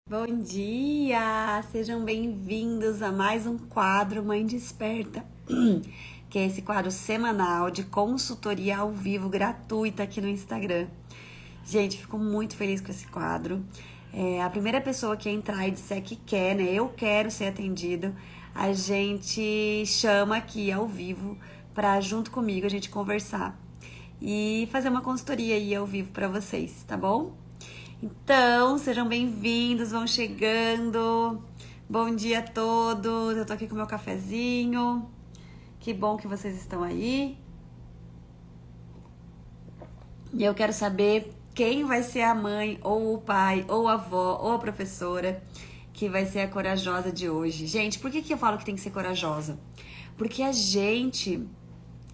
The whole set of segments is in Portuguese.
Bom dia! Sejam bem-vindos a mais um quadro Mãe Desperta, que é esse quadro semanal de consultoria ao vivo gratuita aqui no Instagram. Gente, fico muito feliz com esse quadro. A primeira pessoa que entrar e disser que quer, né? Eu quero ser atendido, a gente chama aqui ao vivo para junto comigo a gente conversar e fazer uma consultoria aí ao vivo para vocês, tá bom? Então, sejam bem-vindos, vão chegando. Bom dia a todos. Eu tô aqui com meu cafezinho. Que bom que vocês estão aí. E eu quero saber quem vai ser a mãe, ou o pai, ou a avó, ou a professora que vai ser a corajosa de hoje. Gente, por que eu falo que tem que ser corajosa? Porque a gente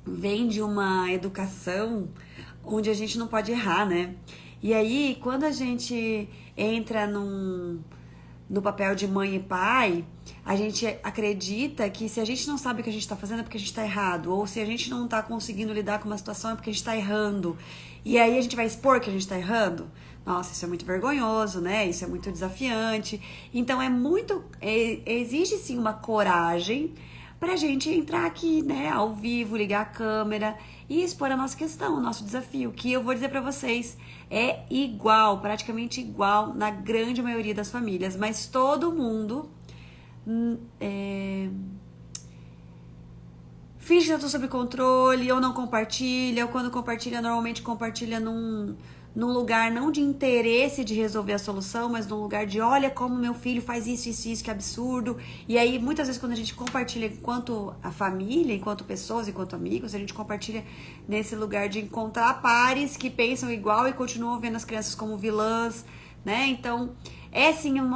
vem de uma educação onde a gente não pode errar, né? E aí, quando a gente entra no papel de mãe e pai, a gente acredita que se a gente não sabe o que a gente tá fazendo é porque a gente tá errado, ou se a gente não tá conseguindo lidar com uma situação é porque a gente tá errando. E aí a gente vai expor que a gente tá errando? Nossa, isso é muito vergonhoso, né? Isso é muito desafiante. Então exige sim uma coragem pra gente entrar aqui, né, ao vivo, ligar a câmera e expor a nossa questão, o nosso desafio, que eu vou dizer pra vocês, é igual, praticamente igual na grande maioria das famílias, mas todo mundo finge que eu tô sob controle, ou não compartilha, ou quando compartilha, normalmente compartilha num lugar não de interesse de resolver a solução, mas num lugar de olha como meu filho faz isso, isso, isso, que absurdo. E aí, muitas vezes, quando a gente compartilha enquanto a família, enquanto pessoas, enquanto amigos, a gente compartilha nesse lugar de encontrar pares que pensam igual e continuam vendo as crianças como vilãs, né? Então, é sim um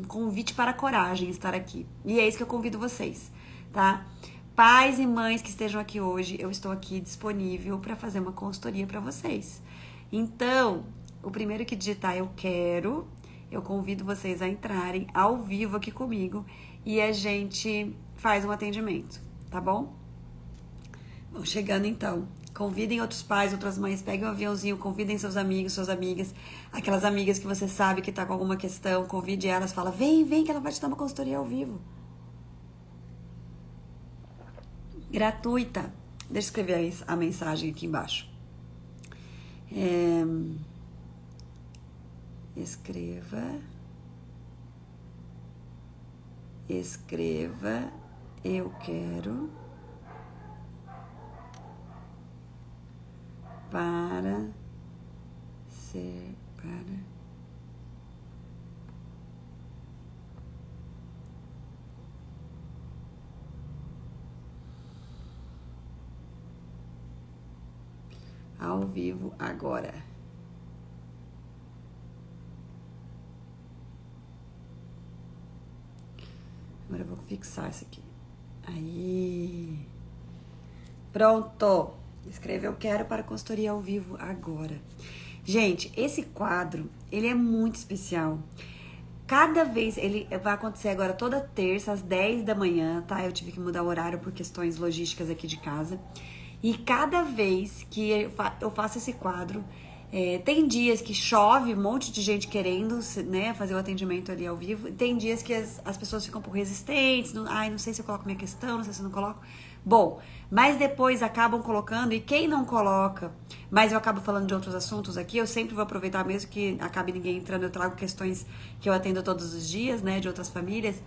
convite para a coragem estar aqui. E é isso que eu convido vocês, tá? Pais e mães que estejam aqui hoje, eu estou aqui disponível para fazer uma consultoria para vocês. Então, o primeiro que digitar eu quero, eu convido vocês a entrarem ao vivo aqui comigo e a gente faz um atendimento, tá bom? Vão chegando então. Convidem outros pais, outras mães, peguem um aviãozinho, convidem seus amigos, suas amigas, aquelas amigas que você sabe que tá com alguma questão, convide elas, fala, vem, vem que ela vai te dar uma consultoria ao vivo. Gratuita. Deixa eu escrever a mensagem aqui embaixo. Escreva, eu quero para ser, ao vivo agora. Agora eu vou fixar isso aqui. Aí. Pronto. Escreva eu quero para consultoria ao vivo agora. Gente, esse quadro, ele é muito especial. Cada vez, ele vai acontecer agora toda terça às 10 da manhã, tá? Eu tive que mudar o horário por questões logísticas aqui de casa. E cada vez que eu faço esse quadro, tem dias que chove, um monte de gente querendo, né, fazer o atendimento ali ao vivo. Tem dias que as pessoas ficam um pouco resistentes, não sei se eu coloco minha questão, não sei se eu não coloco. Bom, mas depois acabam colocando, e quem não coloca, mas eu acabo falando de outros assuntos aqui, eu sempre vou aproveitar mesmo que acabe ninguém entrando, eu trago questões que eu atendo todos os dias, né, de outras famílias.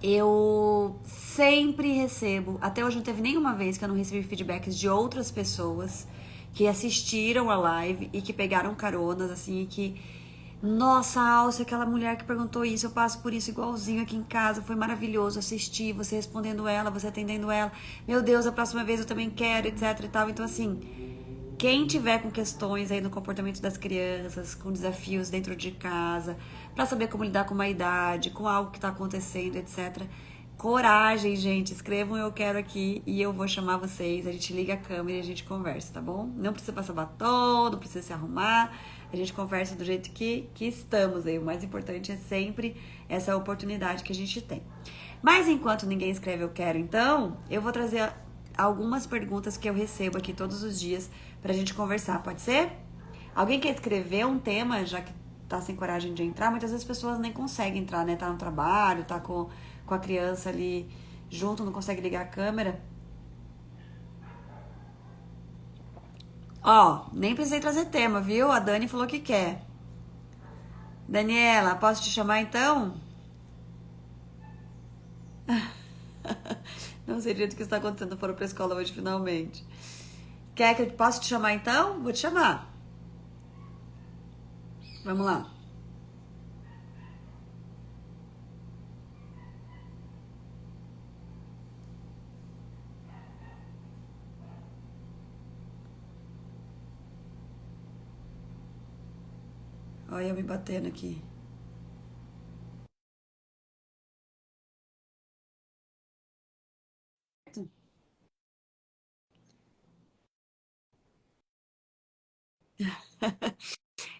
Eu sempre recebo, até hoje não teve nenhuma vez que eu não recebi feedbacks de outras pessoas que assistiram a live e que pegaram caronas, assim, e que, nossa, Alcia, aquela mulher que perguntou isso, eu passo por isso igualzinho aqui em casa, foi maravilhoso assistir, você respondendo ela, você atendendo ela, meu Deus, a próxima vez eu também quero, etc e tal. Então, assim, quem tiver com questões aí no comportamento das crianças, com desafios dentro de casa, para saber como lidar com uma idade, com algo que tá acontecendo, etc. Coragem, gente. Escrevam eu quero aqui e eu vou chamar vocês. A gente liga a câmera e a gente conversa, tá bom? Não precisa passar batom, não precisa se arrumar. A gente conversa do jeito que estamos aí. O mais importante é sempre essa oportunidade que a gente tem. Mas enquanto ninguém escreve eu quero, então, eu vou trazer algumas perguntas que eu recebo aqui todos os dias pra gente conversar, pode ser? Alguém quer escrever um tema, já que tá sem coragem de entrar? Muitas vezes as pessoas nem conseguem entrar, né? Tá no trabalho, tá com a criança ali junto, não consegue ligar a câmera. Ó, nem precisei trazer tema, viu? A Dani falou que quer. Daniela, posso te chamar então? Não sei direito o que está acontecendo, foram pra escola hoje finalmente. Quer que eu possa te chamar então? Vou te chamar. Vamos lá. Olha eu me batendo aqui.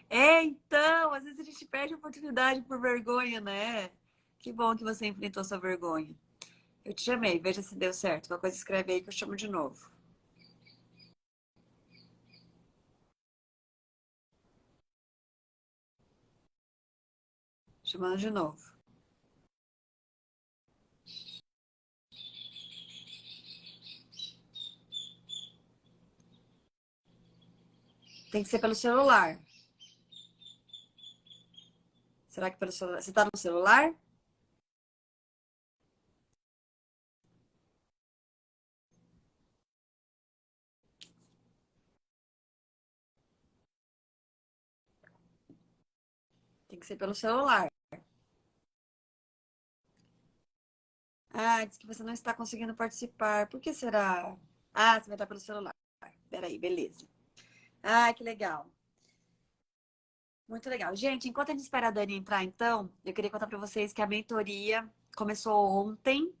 É, então, às vezes a gente perde a oportunidade por vergonha, né? Que bom que você enfrentou sua vergonha. Eu te chamei, veja se deu certo. Uma coisa escreve aí que eu chamo de novo. Chamando de novo. Tem que ser pelo celular. Será que pelo celular? Você tá no celular? Tem que ser pelo celular. Ah, diz que você não está conseguindo participar. Por que será? Ah, você vai estar pelo celular. Peraí, beleza. Ah, que legal. Muito legal. Gente, enquanto a gente espera a Dani entrar, então, eu queria contar para vocês que a mentoria começou ontem.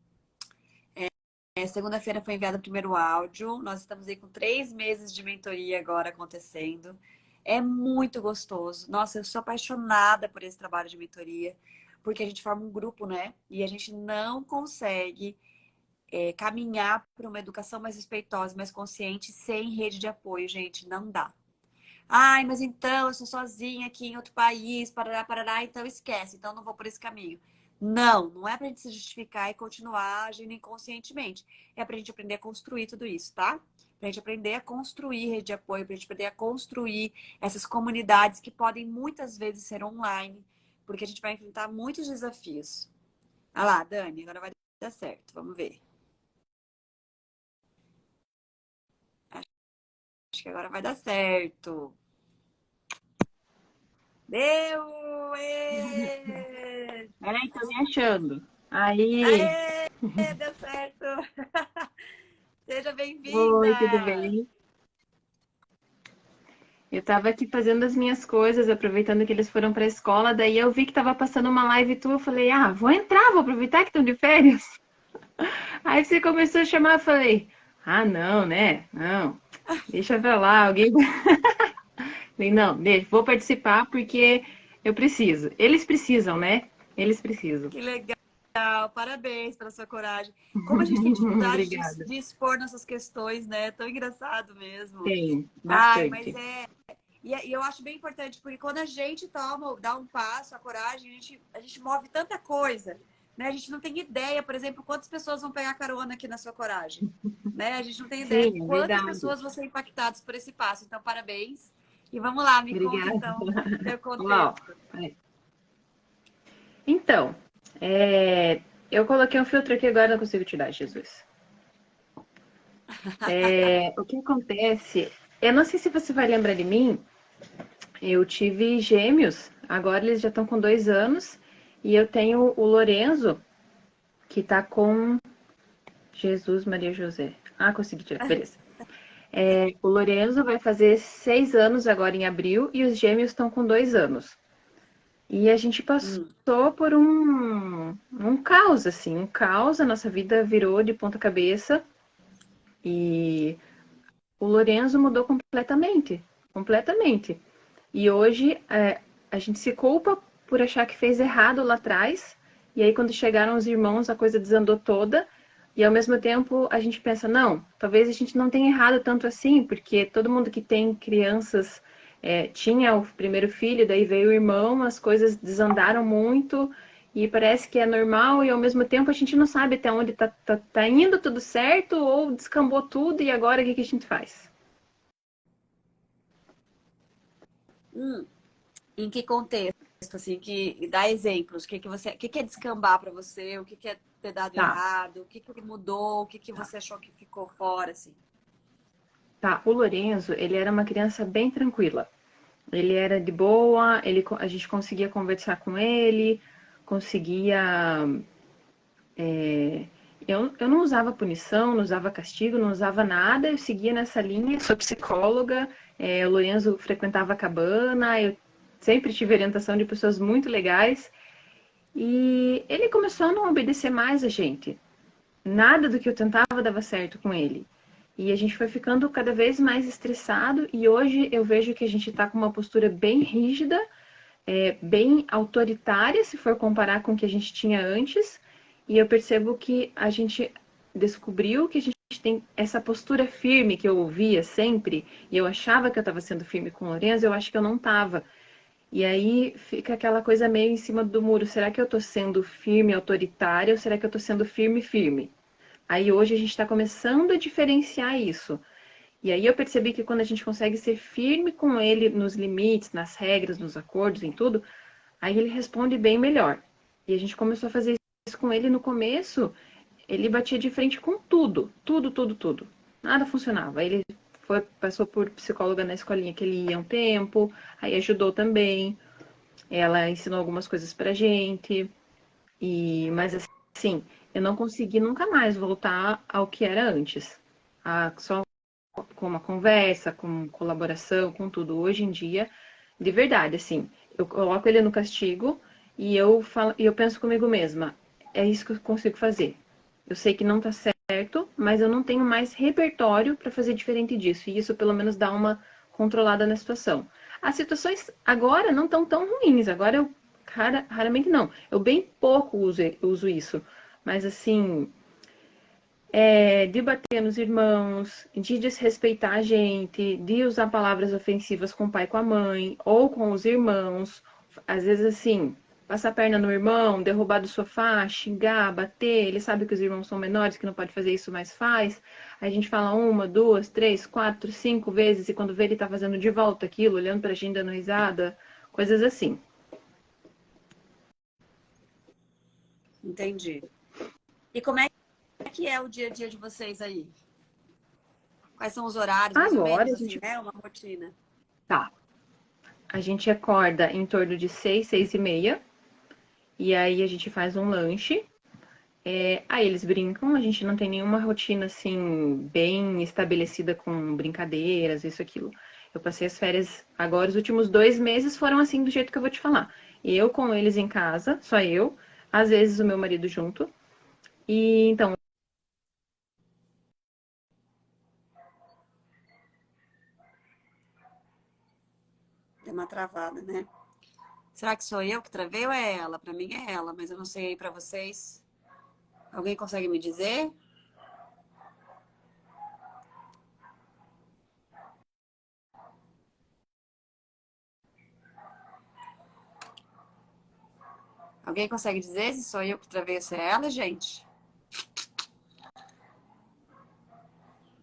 Segunda-feira foi enviado o primeiro áudio. Nós estamos aí com 3 meses de mentoria agora acontecendo. É muito gostoso. Nossa, eu sou apaixonada por esse trabalho de mentoria, porque a gente forma um grupo, né? E a gente não consegue caminhar para uma educação mais respeitosa, mais consciente, sem rede de apoio, gente. Não dá. Ai, mas então eu sou sozinha aqui em outro país, parará, parará, então esquece, então não vou por esse caminho. Não, não é pra gente se justificar e continuar agindo inconscientemente. É pra gente aprender a construir tudo isso, tá? Pra gente aprender a construir rede de apoio, pra gente aprender a construir essas comunidades que podem muitas vezes ser online, porque a gente vai enfrentar muitos desafios. Ah lá, Dani, agora vai dar certo, vamos ver. Acho que agora vai dar certo. Deu! Ê! Peraí, tô me achando. Aí, Aê! Deu certo! Seja oi, tudo bem-vinda! bem? Eu tava aqui fazendo as minhas coisas, aproveitando que eles foram pra escola, daí eu vi que tava passando uma live tua, eu falei, ah, vou entrar, vou aproveitar que estão de férias. Aí você começou a chamar, eu falei, ah, não, né? Não, deixa pra lá, alguém. Falei, não, deixa, vou participar porque eu preciso. Eles precisam, né? Eles precisam. Que legal! Parabéns pela sua coragem. Como a gente tem dificuldade Obrigada. de expor nossas questões, né? Tão engraçado mesmo. Tem, Ai, mas bastante. e eu acho bem importante, porque quando a gente dá um passo, a coragem, a gente move tanta coisa, né? A gente não tem ideia, por exemplo, quantas pessoas vão pegar carona aqui na sua coragem, né? A gente não tem ideia Sim, é quantas verdade. pessoas vão ser impactadas por esse passo. Então, parabéns. E vamos lá, me conta Obrigada. então o teu Ó, contexto. então, eu coloquei um filtro aqui agora, não consigo tirar, Jesus. O que acontece? Eu não sei se você vai lembrar de mim. Eu tive gêmeos, agora eles já estão com 2 anos, e eu tenho o Lorenzo, que tá com Jesus, Maria José. Ah, consegui tirar, beleza. O Lorenzo vai fazer 6 anos agora em abril, e os gêmeos estão com 2 anos. E a gente Hum, passou por um caos, assim, um caos, a nossa vida virou de ponta cabeça e o Lorenzo mudou completamente, completamente. E hoje a gente se culpa por achar que fez errado lá atrás, e aí quando chegaram os irmãos a coisa desandou toda, e ao mesmo tempo a gente pensa, não, talvez a gente não tenha errado tanto assim, porque todo mundo que tem crianças tinha o primeiro filho, daí veio o irmão, as coisas desandaram muito e parece que é normal e ao mesmo tempo a gente não sabe até onde tá indo tudo certo ou descambou tudo e agora o que a gente faz? Hum, em que contexto, assim, que dá exemplos, o que é descambar para você, o que é ter dado Tá, errado, o que mudou, o que você achou que ficou fora, assim. tá. O Lorenzo, ele era uma criança bem tranquila. Ele era de boa, a gente conseguia conversar com ele, conseguia. Eu não usava punição, não usava castigo, não usava nada, eu seguia nessa linha, sou psicóloga, o Lorenzo frequentava a cabana, eu sempre tive orientação de pessoas muito legais, e ele começou a não obedecer mais a gente. Nada do que eu tentava dava certo com ele. E a gente foi ficando cada vez mais estressado, e hoje eu vejo que a gente está com uma postura bem rígida, bem autoritária, se for comparar com o que a gente tinha antes. E eu percebo que a gente descobriu que a gente tem essa postura firme que eu ouvia sempre, e eu achava que eu estava sendo firme com o Lourenço, eu acho que eu não estava. E aí fica aquela coisa meio em cima do muro. Será que eu estou sendo firme, autoritária, ou será que eu estou sendo firme, firme? Aí hoje a gente está começando a diferenciar isso. E aí eu percebi que quando a gente consegue ser firme com ele nos limites, nas regras, nos acordos, em tudo, aí ele responde bem melhor. E a gente começou a fazer isso com ele no começo, ele batia de frente com tudo, tudo, tudo, tudo. Nada funcionava. Ele passou por psicóloga na escolinha que ele ia um tempo, aí ajudou também. Ela ensinou algumas coisas pra gente. Mas assim, eu não consegui nunca mais voltar ao que era antes. Só com uma conversa, com colaboração, com tudo. Hoje em dia, de verdade, assim, eu coloco ele no castigo e eu penso comigo mesma, é isso que eu consigo fazer. Eu sei que não tá certo, mas eu não tenho mais repertório para fazer diferente disso. E isso pelo menos dá uma controlada na situação. As situações agora não estão tão ruins. Agora eu raramente não. Eu bem pouco uso isso. Mas assim, de bater nos irmãos, de desrespeitar a gente, de usar palavras ofensivas com o pai e com a mãe, ou com os irmãos. Às vezes, assim, passar a perna no irmão, derrubar do sofá, xingar, bater. Ele sabe que os irmãos são menores, que não pode fazer isso, mas faz. Aí a gente fala uma, duas, três, quatro, cinco vezes, e quando vê, ele tá fazendo de volta aquilo, olhando pra gente, dando risada, coisas assim. Entendi. E como é que é o dia a dia de vocês aí? Quais são os horários, mais ou Agora menos, a assim, gente né? Uma rotina. tá. A gente acorda em torno de 6, 6:30. E aí a gente faz um lanche. Aí eles brincam, a gente não tem nenhuma rotina assim, bem estabelecida com brincadeiras, isso, aquilo. Eu passei as férias agora, os últimos 2 meses foram assim, do jeito que eu vou te falar. Eu com eles em casa, só eu, às vezes o meu marido junto. E então, Deu uma travada, né? Será que sou eu que travei ou é ela? Pra mim é ela, mas eu não sei aí pra vocês. Alguém consegue me dizer? Alguém consegue dizer se sou eu que travei ou se é ela, gente?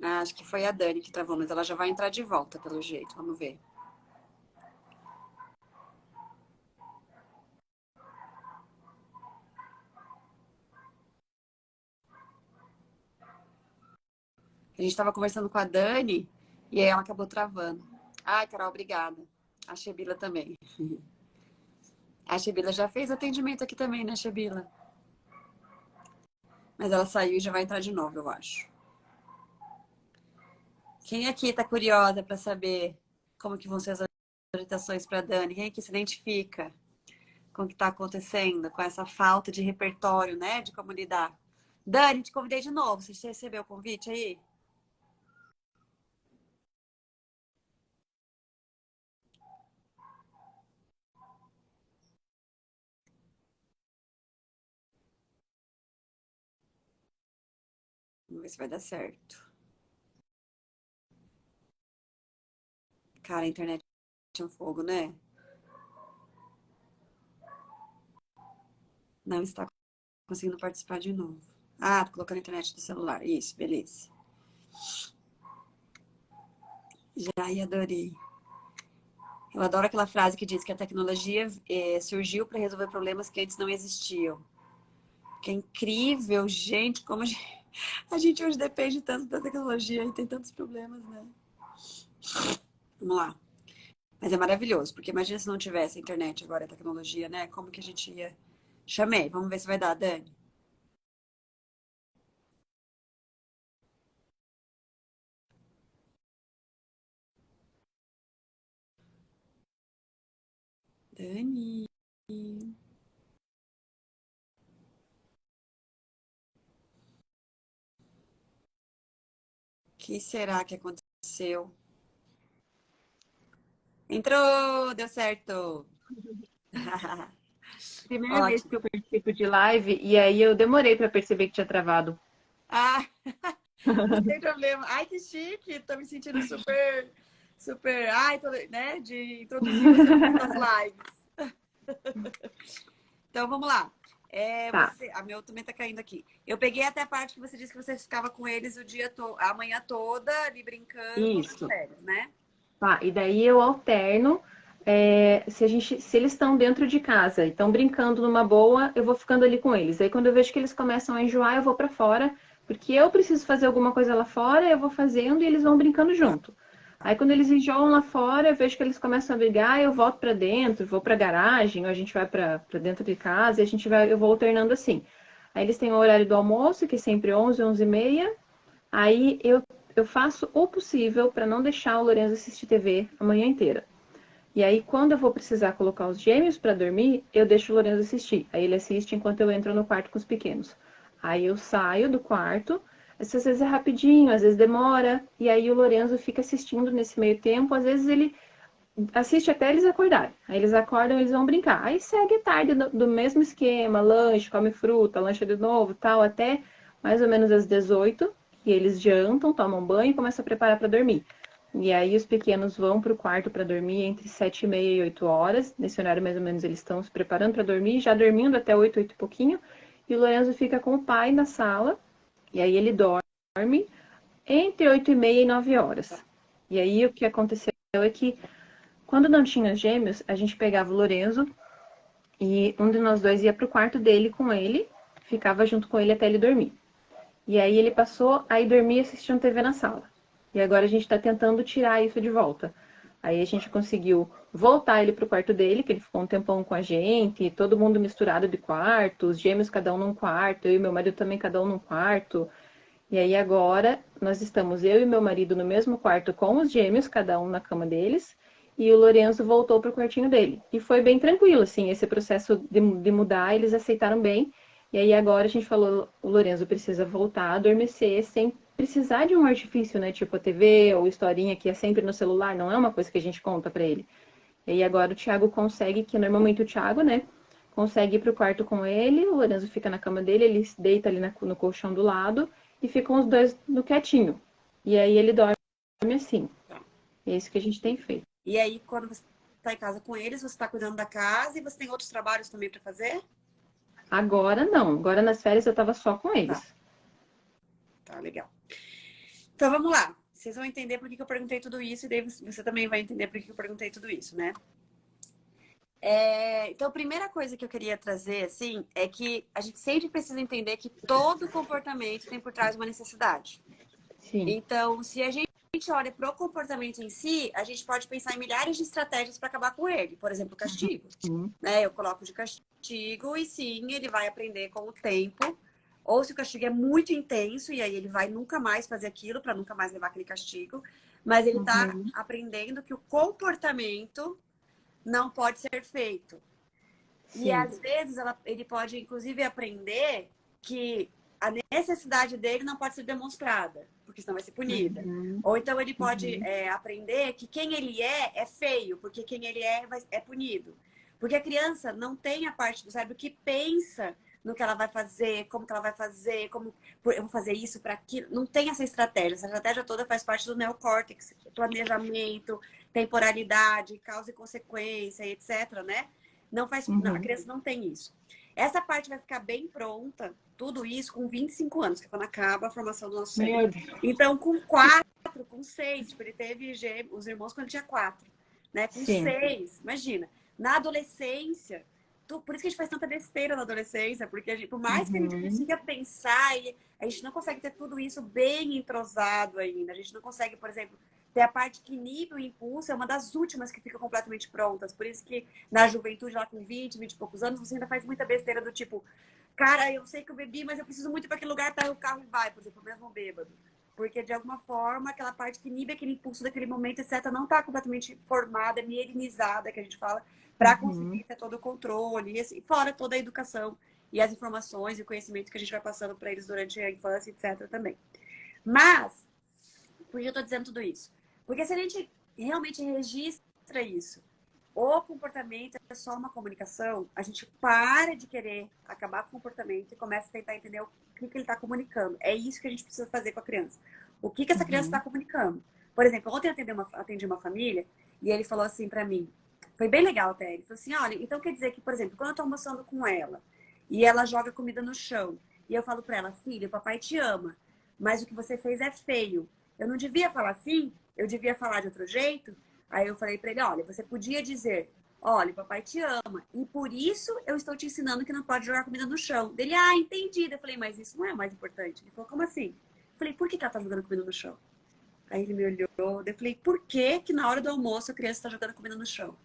Ah, acho que foi a Dani que travou, mas ela já vai entrar de volta, pelo jeito. Vamos ver. A gente estava conversando com a Dani e aí ela acabou travando. Ai, Carol, obrigada. A Shebila também. A Shebila já fez atendimento aqui também, né, Shebila? Mas ela saiu e já vai entrar de novo, eu acho. Quem aqui tá curiosa para saber como que vão ser as orientações para Dani? Quem aqui se identifica com o que está acontecendo, com essa falta de repertório, né, de como lidar? Dani, te convidei de novo. Você recebeu o convite aí? Vamos ver se vai dar certo. Cara, a internet um fogo, né? Não está conseguindo participar de novo. Ah, tô colocando a internet do celular. Isso, beleza. Já adorei. Eu adoro aquela frase que diz que a tecnologia surgiu para resolver problemas que antes não existiam. Que é incrível, gente, como a gente hoje depende tanto da tecnologia e tem tantos problemas, né? Vamos lá. Mas é maravilhoso, porque imagina se não tivesse a internet agora, a tecnologia, né? Como que a gente ia... Chamei, vamos ver se vai dar, Dani. Dani, o que será que aconteceu? Entrou, deu certo. Primeira vez Ótimo. que eu participo de live e aí eu demorei para perceber que tinha travado. Ah, não tem problema. Ai, que chique. Tô me sentindo super, super, ai, tô, né, de introduzir você nas lives. Então, vamos lá. Tá, A meu também tá caindo aqui. Eu peguei até a parte que você disse que você ficava com eles o dia todo, a manhã toda, ali brincando com as isso. férias, né? Tá, e daí eu alterno. Se eles estão dentro de casa e estão brincando numa boa, eu vou ficando ali com eles. Aí quando eu vejo que eles começam a enjoar, eu vou para fora, porque eu preciso fazer alguma coisa lá fora, eu vou fazendo e eles vão brincando Tá, junto. tá. Aí quando eles enjoam lá fora, eu vejo que eles começam a brigar, eu volto para dentro, vou para garagem, ou a gente vai para dentro de casa e eu vou alternando assim. Aí eles têm o horário do almoço, que é sempre 11, 11h30. Aí eu faço o possível para não deixar o Lourenço assistir TV a manhã inteira. E aí, quando eu vou precisar colocar os gêmeos para dormir, eu deixo o Lourenço assistir. Aí ele assiste enquanto eu entro no quarto com os pequenos. Aí eu saio do quarto, às vezes é rapidinho, às vezes demora, e aí o Lourenço fica assistindo nesse meio tempo, às vezes ele assiste até eles acordarem. Aí eles acordam, eles vão brincar. Aí segue tarde do mesmo esquema, lanche, come fruta, lancha de novo, tal, até mais ou menos às 18, que eles jantam, tomam banho e começam a preparar para dormir. E aí os pequenos vão para o quarto para dormir entre 7h30 e 8 horas. Nesse horário, mais ou menos, eles estão se preparando para dormir, já dormindo até 8, 8 e pouquinho. E o Lorenzo fica com o pai na sala, e aí ele dorme entre 8h30 e 9 horas. E aí o que aconteceu é que quando não tinha gêmeos, a gente pegava o Lorenzo e um de nós dois ia pro quarto dele com ele, ficava junto com ele até ele dormir. E aí ele passou a ir dormir assistindo TV na sala. E agora a gente está tentando tirar isso de volta. Aí a gente conseguiu voltar ele pro quarto dele, que ele ficou um tempão com a gente, todo mundo misturado de quarto, os gêmeos cada um num quarto, eu e meu marido também cada um num quarto. E aí agora nós estamos eu e meu marido no mesmo quarto com os gêmeos, cada um na cama deles, e o Lorenzo voltou pro quartinho dele. E foi bem tranquilo, assim, esse processo de mudar, eles aceitaram bem. E aí agora a gente falou, o Lorenzo precisa voltar a adormecer sem precisar de um artifício, né? Tipo a TV ou historinha que é sempre no celular, não é uma coisa que a gente conta para ele. E aí agora o Thiago consegue, que normalmente o Thiago, né, consegue ir pro quarto com ele, o Lorenzo fica na cama dele, ele se deita ali no colchão do lado e ficam os dois no quietinho. E aí ele dorme assim. Tá. É isso que a gente tem feito. E aí, quando você tá em casa com eles, você tá cuidando da casa e você tem outros trabalhos também para fazer? Agora não, agora nas férias eu tava só com Tá, eles. tá legal. Então vamos lá. Vocês vão entender por que eu perguntei tudo isso, e daí você também vai entender por que eu perguntei tudo isso, né? Então, a primeira coisa que eu queria trazer, assim, é que a gente sempre precisa entender que todo comportamento tem por trás uma necessidade. Sim. Então, se a gente olha para o comportamento em si, a gente pode pensar em milhares de estratégias para acabar com ele. Por exemplo, o castigo. Uhum. Né? Eu coloco de castigo e sim, ele vai aprender com o tempo. Ou se o castigo é muito intenso e aí ele vai nunca mais fazer aquilo para nunca mais levar aquele castigo. Mas ele está Uhum. aprendendo que o comportamento não pode ser feito. E Sim. às vezes ele pode, inclusive, aprender que a necessidade dele não pode ser demonstrada, porque senão vai ser punida. Uhum. Ou então ele pode Uhum. aprender que quem ele é feio, porque quem ele é punido. Porque a criança não tem a parte do cérebro que pensa no que ela vai fazer, como que ela vai fazer, como eu vou fazer isso para aquilo. Não tem essa estratégia. Essa estratégia toda faz parte do neocórtex, planejamento, temporalidade, causa e consequência, etc, né? Não faz, não, a criança não tem isso. Essa parte vai ficar bem pronta, tudo isso com 25 anos, que é quando acaba a formação do nosso cérebro. Meu Deus. Então, com 4, com 6, tipo, ele teve os irmãos quando ele tinha 4, né? Com Sim. 6, imagina. Na adolescência, por isso que a gente faz tanta besteira na adolescência, porque a gente, por mais que a gente consiga pensar, a gente não consegue ter tudo isso bem entrosado ainda. A gente não consegue, por exemplo, ter a parte que inibe o impulso, é uma das últimas que fica completamente prontas. Por isso que na juventude, lá com 20, 20 e poucos anos, você ainda faz muita besteira do tipo, cara, eu sei que eu bebi, mas eu preciso muito ir para aquele lugar, pega o carro e vai, por exemplo, mesmo bêbado. Porque, de alguma forma, aquela parte que inibe aquele impulso daquele momento, etc., não está completamente formada, mielinizada, que a gente fala, para conseguir ter todo o controle, e assim, fora toda a educação e as informações e o conhecimento que a gente vai passando para eles durante a infância, etc. também. Mas, por que eu estou dizendo tudo isso? Porque se a gente realmente registra isso, o comportamento é só uma comunicação, a gente para de querer acabar com o comportamento e começa a tentar entender o que ele está comunicando. É isso que a gente precisa fazer com a criança. O que essa criança está comunicando? Por exemplo, ontem eu atendi uma família e ele falou assim para mim, foi bem legal até, ele falou assim, olha, então quer dizer que, por exemplo, quando eu estou almoçando com ela e ela joga comida no chão e eu falo para ela, filha, o papai te ama, mas o que você fez é feio. Eu não devia falar assim? Eu devia falar de outro jeito? Aí eu falei para ele, olha, você podia dizer, olha, papai te ama, e por isso eu estou te ensinando que não pode jogar comida no chão. Ele, entendi. Eu falei, mas isso não é o mais importante. Ele falou, como assim? Eu falei, por que ela tá jogando comida no chão? Aí ele me olhou, eu falei, por que que na hora do almoço a criança está jogando comida no chão?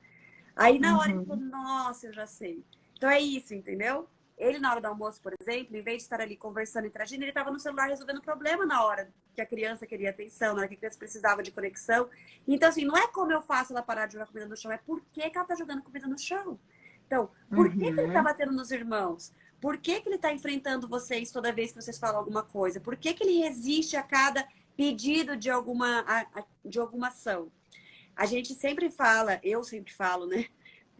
Aí na hora ele falou, nossa, eu já sei. Então é isso, entendeu? Ele na hora do almoço, por exemplo, em vez de estar ali conversando, interagindo, ele estava no celular resolvendo problema na hora que a criança queria atenção, na hora que a criança precisava de conexão. Então, assim, não é como eu faço ela parar de jogar comida no chão, é por que que ela está jogando comida no chão. Então, por que que ele está batendo nos irmãos? Por que que ele está enfrentando vocês toda vez que vocês falam alguma coisa? Por que que ele resiste a cada pedido de alguma ação? A gente sempre fala, eu sempre falo, né?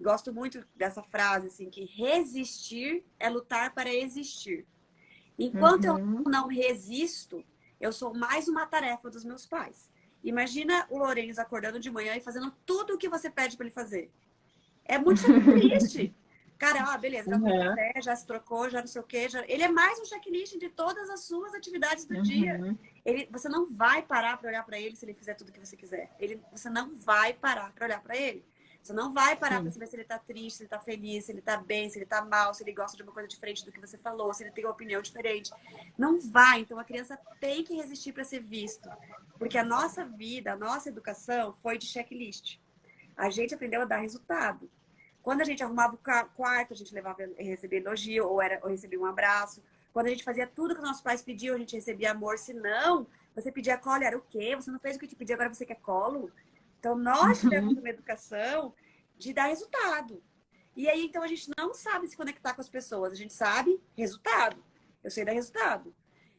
Gosto muito dessa frase, assim, que resistir é lutar para existir. Enquanto eu não resisto, eu sou mais uma tarefa dos meus pais. Imagina o Lourenço acordando de manhã e fazendo tudo o que você pede para ele fazer. É muito checklist. Cara, beleza, já tomou café, já se trocou, já não sei o quê. Ele é mais um checklist de todas as suas atividades do dia. Você não vai parar para olhar para ele se ele fizer tudo o que você quiser. Você não vai parar para olhar para ele. Você não vai parar para saber se ele tá triste, se ele tá feliz, se ele tá bem, se ele tá mal, se ele gosta de uma coisa diferente do que você falou, se ele tem uma opinião diferente. Não vai. Então a criança tem que resistir para ser visto. Porque a nossa vida, a nossa educação foi de checklist. A gente aprendeu a dar resultado. Quando a gente arrumava o quarto, a gente levava recebia elogio ou recebia um abraço. Quando a gente fazia tudo que os nossos pais pediam, a gente recebia amor. Se não, você pedia colo, era o quê? Você não fez o que eu te pedi, agora você quer colo? Então, nós tivemos uma educação de dar resultado. E aí, então, a gente não sabe se conectar com as pessoas. A gente sabe resultado. Eu sei dar resultado.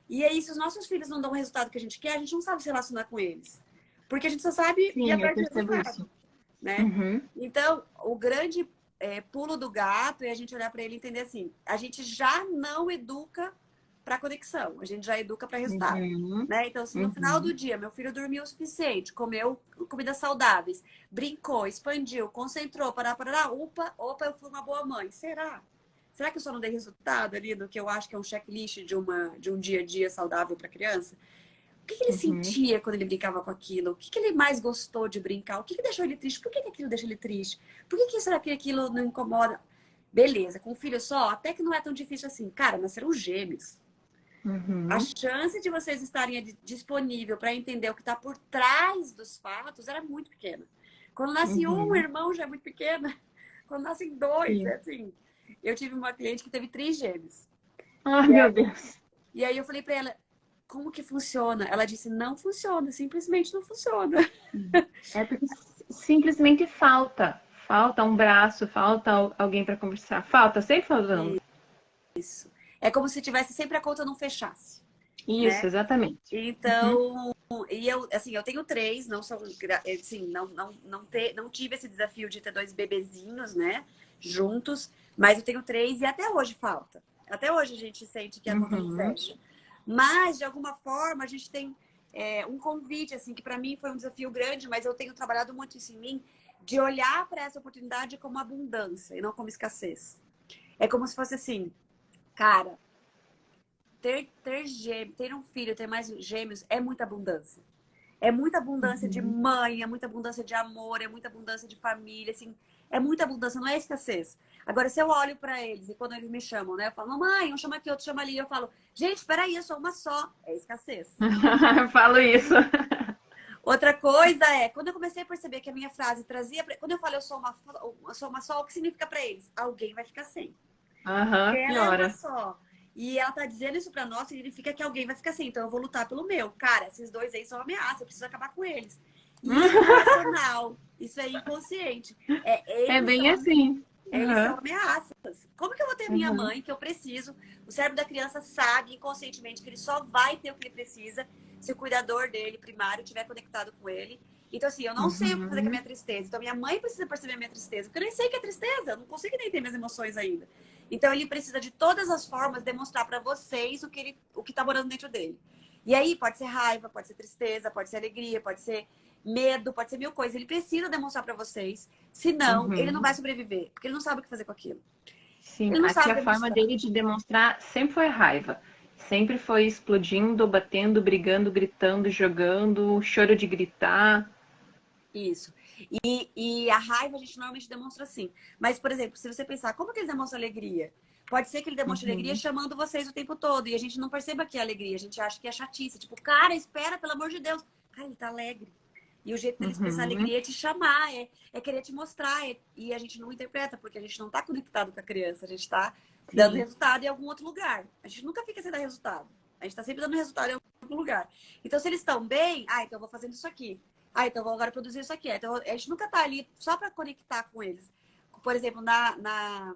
E aí, se os nossos filhos não dão o resultado que a gente quer, a gente não sabe se relacionar com eles. Porque a gente só sabe ir atrás de resultado. Né? Então, o grande pulo do gato é a gente olhar para ele e entender assim, a gente já não educa para conexão, a gente já educa para resultado. Né? Então, se no final do dia meu filho dormiu o suficiente, comeu comidas saudáveis, brincou, expandiu, concentrou, opa, eu fui uma boa mãe. Será? Será que eu só não dei resultado ali do que eu acho que é um checklist de um dia a dia saudável para criança? O que ele sentia quando ele brincava com aquilo? O que ele mais gostou de brincar? O que deixou ele triste? Por que aquilo deixa ele triste? Por que será que aquilo não incomoda? Beleza, com um filho só, até que não é tão difícil assim. Cara, nasceram gêmeos. A chance de vocês estarem disponível para entender o que está por trás dos fatos era muito pequena. Quando nasce um, o irmão já é muito pequena. Quando nascem dois, é assim. Eu tive uma cliente que teve 3 gêmeos. Ai, meu Deus. E aí eu falei para ela, como que funciona? Ela disse, não funciona, simplesmente não funciona. É porque simplesmente falta. Falta um braço, falta alguém para conversar. Falta, sempre faltando. Isso. É como se tivesse sempre a conta não fechasse. Isso, né? exatamente. Então, e eu, assim, eu tenho 3, não são, assim, não tive esse desafio de ter 2 bebezinhos, né, juntos, mas eu tenho 3 e até hoje falta. Até hoje a gente sente que a conta não fecha. Mas, de alguma forma, a gente tem um convite, assim, que para mim foi um desafio grande, mas eu tenho trabalhado muito isso em mim, de olhar para essa oportunidade como abundância e não como escassez. É como se fosse assim, cara, ter um filho, ter mais gêmeos é muita abundância. É muita abundância de Uhum. mãe, é muita abundância de amor, é muita abundância de família, assim, é muita abundância, não é escassez. Agora, se eu olho para eles e quando eles me chamam, né, eu falo, mamãe, um chama aqui, outro chama ali, eu falo, gente, peraí, eu sou uma só, é escassez. Eu falo isso. Outra coisa é, quando eu comecei a perceber que a minha frase trazia, quando eu falo eu sou uma só, o que significa para eles? Alguém vai ficar sem. Porque Aham, ela é uma piora. só. E ela tá dizendo isso pra nós, significa que alguém vai ficar assim. Então eu vou lutar pelo meu. Cara, esses dois aí são uma ameaça, eu preciso acabar com eles. E isso não é racional, isso é inconsciente. É bem assim. Eles são Aham, ameaças. Como que eu vou ter minha aham, mãe, que eu preciso? O cérebro da criança sabe inconscientemente que ele só vai ter o que ele precisa se o cuidador dele, primário, estiver conectado com ele. Então, assim, eu não sei o que fazer com a uhum. minha tristeza. Então, minha mãe precisa perceber a minha tristeza, porque eu nem sei o que é tristeza, eu não consigo nem ter minhas emoções ainda. Então, ele precisa de todas as formas demonstrar para vocês o que tá morando dentro dele. E aí, pode ser raiva, pode ser tristeza, pode ser alegria, pode ser medo, pode ser mil coisas. Ele precisa demonstrar para vocês, senão ele não Uhum. vai sobreviver, porque ele não sabe o que fazer com aquilo. Sim, Ele não aqui sabe a forma demonstrar. dele de demonstrar sempre foi raiva. Sempre foi explodindo, batendo, brigando, gritando, jogando, choro de gritar. Isso. E a raiva a gente normalmente demonstra assim. Mas, por exemplo, se você pensar, como que ele demonstra alegria? Pode ser que ele demonstre alegria Uhum, chamando vocês o tempo todo e a gente não perceba que é alegria, a gente acha que é chatice. Tipo, cara, espera, pelo amor de Deus. Cara, ele tá alegre. E o jeito dele expressar uhum, alegria é te chamar, é querer te mostrar. E a gente não interpreta, porque a gente não tá conectado com a criança, a gente tá dando sim. resultado em algum outro lugar. A gente nunca fica sem dar resultado. A gente tá sempre dando resultado em algum lugar. Então, se eles estão bem, então eu vou fazendo isso aqui. Então eu vou agora produzir isso aqui. Então, a gente nunca tá ali só para conectar com eles. Por exemplo, na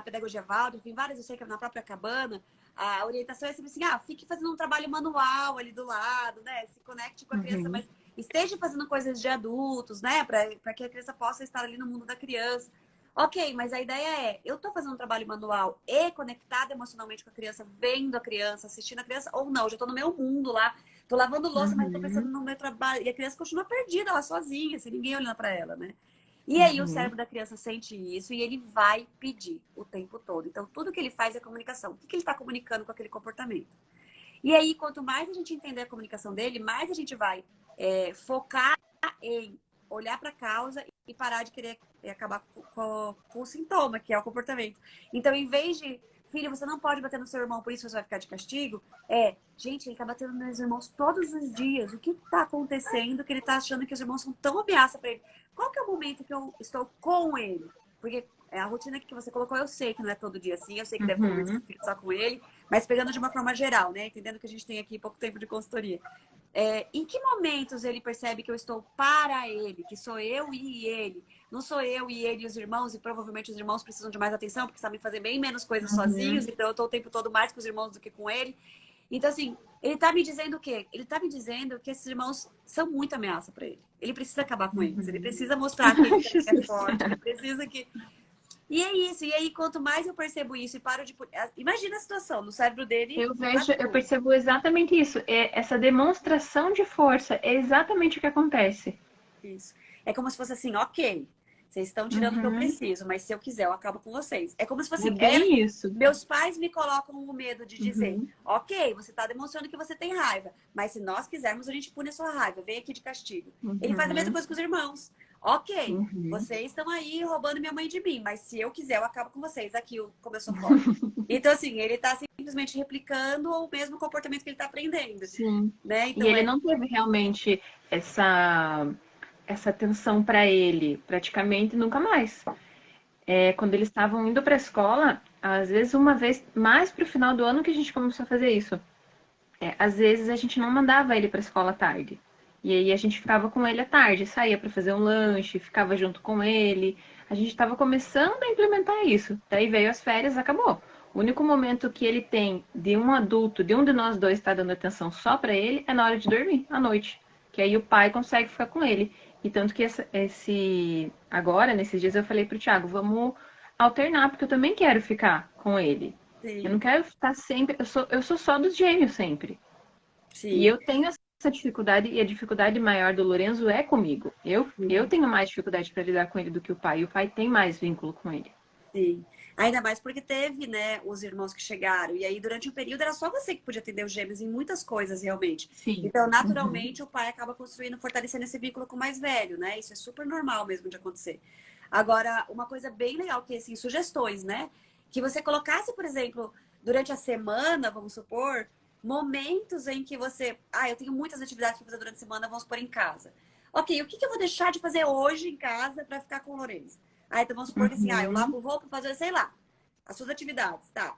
pedagogia Waldorf, em várias, eu sei que na própria cabana, a orientação é sempre assim, fique fazendo um trabalho manual ali do lado, né? Se conecte com a criança, Uhum, mas esteja fazendo coisas de adultos, né? Para que a criança possa estar ali no mundo da criança. Ok, mas a ideia é, eu tô fazendo um trabalho manual e conectada emocionalmente com a criança, vendo a criança, assistindo a criança, ou não, já tô no meu mundo lá, tô lavando louça, mas tô pensando uhum, no meu trabalho, e a criança continua perdida lá sozinha, sem ninguém olhando para ela, né? E aí o uhum. cérebro da criança sente isso e ele vai pedir o tempo todo. Então, tudo que ele faz é comunicação. O que ele está comunicando com aquele comportamento? E aí, quanto mais a gente entender a comunicação dele, mais a gente vai focar em olhar para a causa e parar de querer acabar com o sintoma, que é o comportamento. Então, em vez de, filho, você não pode bater no seu irmão, por isso você vai ficar de castigo, gente, ele tá batendo nos meus irmãos todos os dias. O que tá acontecendo que ele tá achando que os irmãos são tão ameaça para ele? Qual que é o momento que eu estou com ele? Porque a rotina que você colocou, eu sei que não é todo dia assim, eu sei que deve ter momentos que Uhum. eu fico só com ele, mas pegando de uma forma geral, né? Entendendo que a gente tem aqui pouco tempo de consultoria. Em que momentos ele percebe que eu estou para ele, que sou eu e ele? Não sou eu e ele e os irmãos, e provavelmente os irmãos precisam de mais atenção, porque sabem fazer bem menos coisas sozinhos, Uhum. então eu estou o tempo todo mais com os irmãos do que com ele. Então, assim, ele tá me dizendo o quê? Ele tá me dizendo que esses irmãos são muita ameaça para ele. Ele precisa acabar com eles, ele Uhum. precisa mostrar que ele também é Jesus. forte, ele precisa que. E é isso, e aí quanto mais eu percebo isso e paro de. Imagina a situação, no cérebro dele, Eu tá vejo, eu tudo. percebo exatamente isso. Essa demonstração de força é exatamente o que acontece. Isso. É como se fosse assim, ok, vocês estão tirando o que eu Uhum. preciso, mas se eu quiser, eu acabo com vocês. É como se fosse É assim, bem isso. meus pais me colocam o medo de dizer, Uhum. ok, você está demonstrando que você tem raiva, mas se nós quisermos, a gente pune a sua raiva, vem aqui de castigo. Ele faz a mesma Uhum. coisa com os irmãos. Ok, Uhum. vocês estão aí roubando minha mãe de mim, mas se eu quiser, eu acabo com vocês, aqui como eu sou forte. Então, assim, ele está simplesmente replicando o mesmo comportamento que ele está aprendendo, Sim. né? E Então, ele não teve realmente essa essa atenção para ele, praticamente nunca mais. Quando eles estavam indo para a escola, às vezes uma vez mais para o final do ano que a gente começou a fazer isso. Às vezes a gente não mandava ele para a escola à tarde. E aí a gente ficava com ele à tarde, saía para fazer um lanche, ficava junto com ele. A gente estava começando a implementar isso. Daí veio as férias, acabou. O único momento que ele tem de um adulto, de um de nós dois estar dando atenção só para ele, é na hora de dormir, à noite. Que aí o pai consegue ficar com ele. E tanto que agora, nesses dias, eu falei pro Thiago, vamos alternar, porque eu também quero ficar com ele. Eu não sim, quero estar sempre. Eu sou só dos gêmeos sempre. E sim. eu tenho essa dificuldade e a dificuldade maior do Lorenzo é comigo. Eu tenho mais dificuldade para lidar com ele do que o pai. E o pai tem mais vínculo com ele. Sim. Ainda mais porque teve, né, os irmãos que chegaram. E aí, durante o período, era só você que podia atender os gêmeos em muitas coisas, realmente. Sim. Então, Uhum. naturalmente, o pai acaba construindo, fortalecendo esse vínculo com o mais velho, né? Isso é super normal mesmo de acontecer. Agora, uma coisa bem legal que, assim, sugestões, né? Que você colocasse, por exemplo, durante a semana, vamos supor, momentos em que você... Ah, eu tenho muitas atividades para fazer durante a semana, vamos supor, em casa. Ok, o que eu vou deixar de fazer hoje em casa para ficar com o Lourenço? Ah, então vamos supor que assim, eu Uhum. lavo roupa, fazer, sei lá, as suas atividades, tá?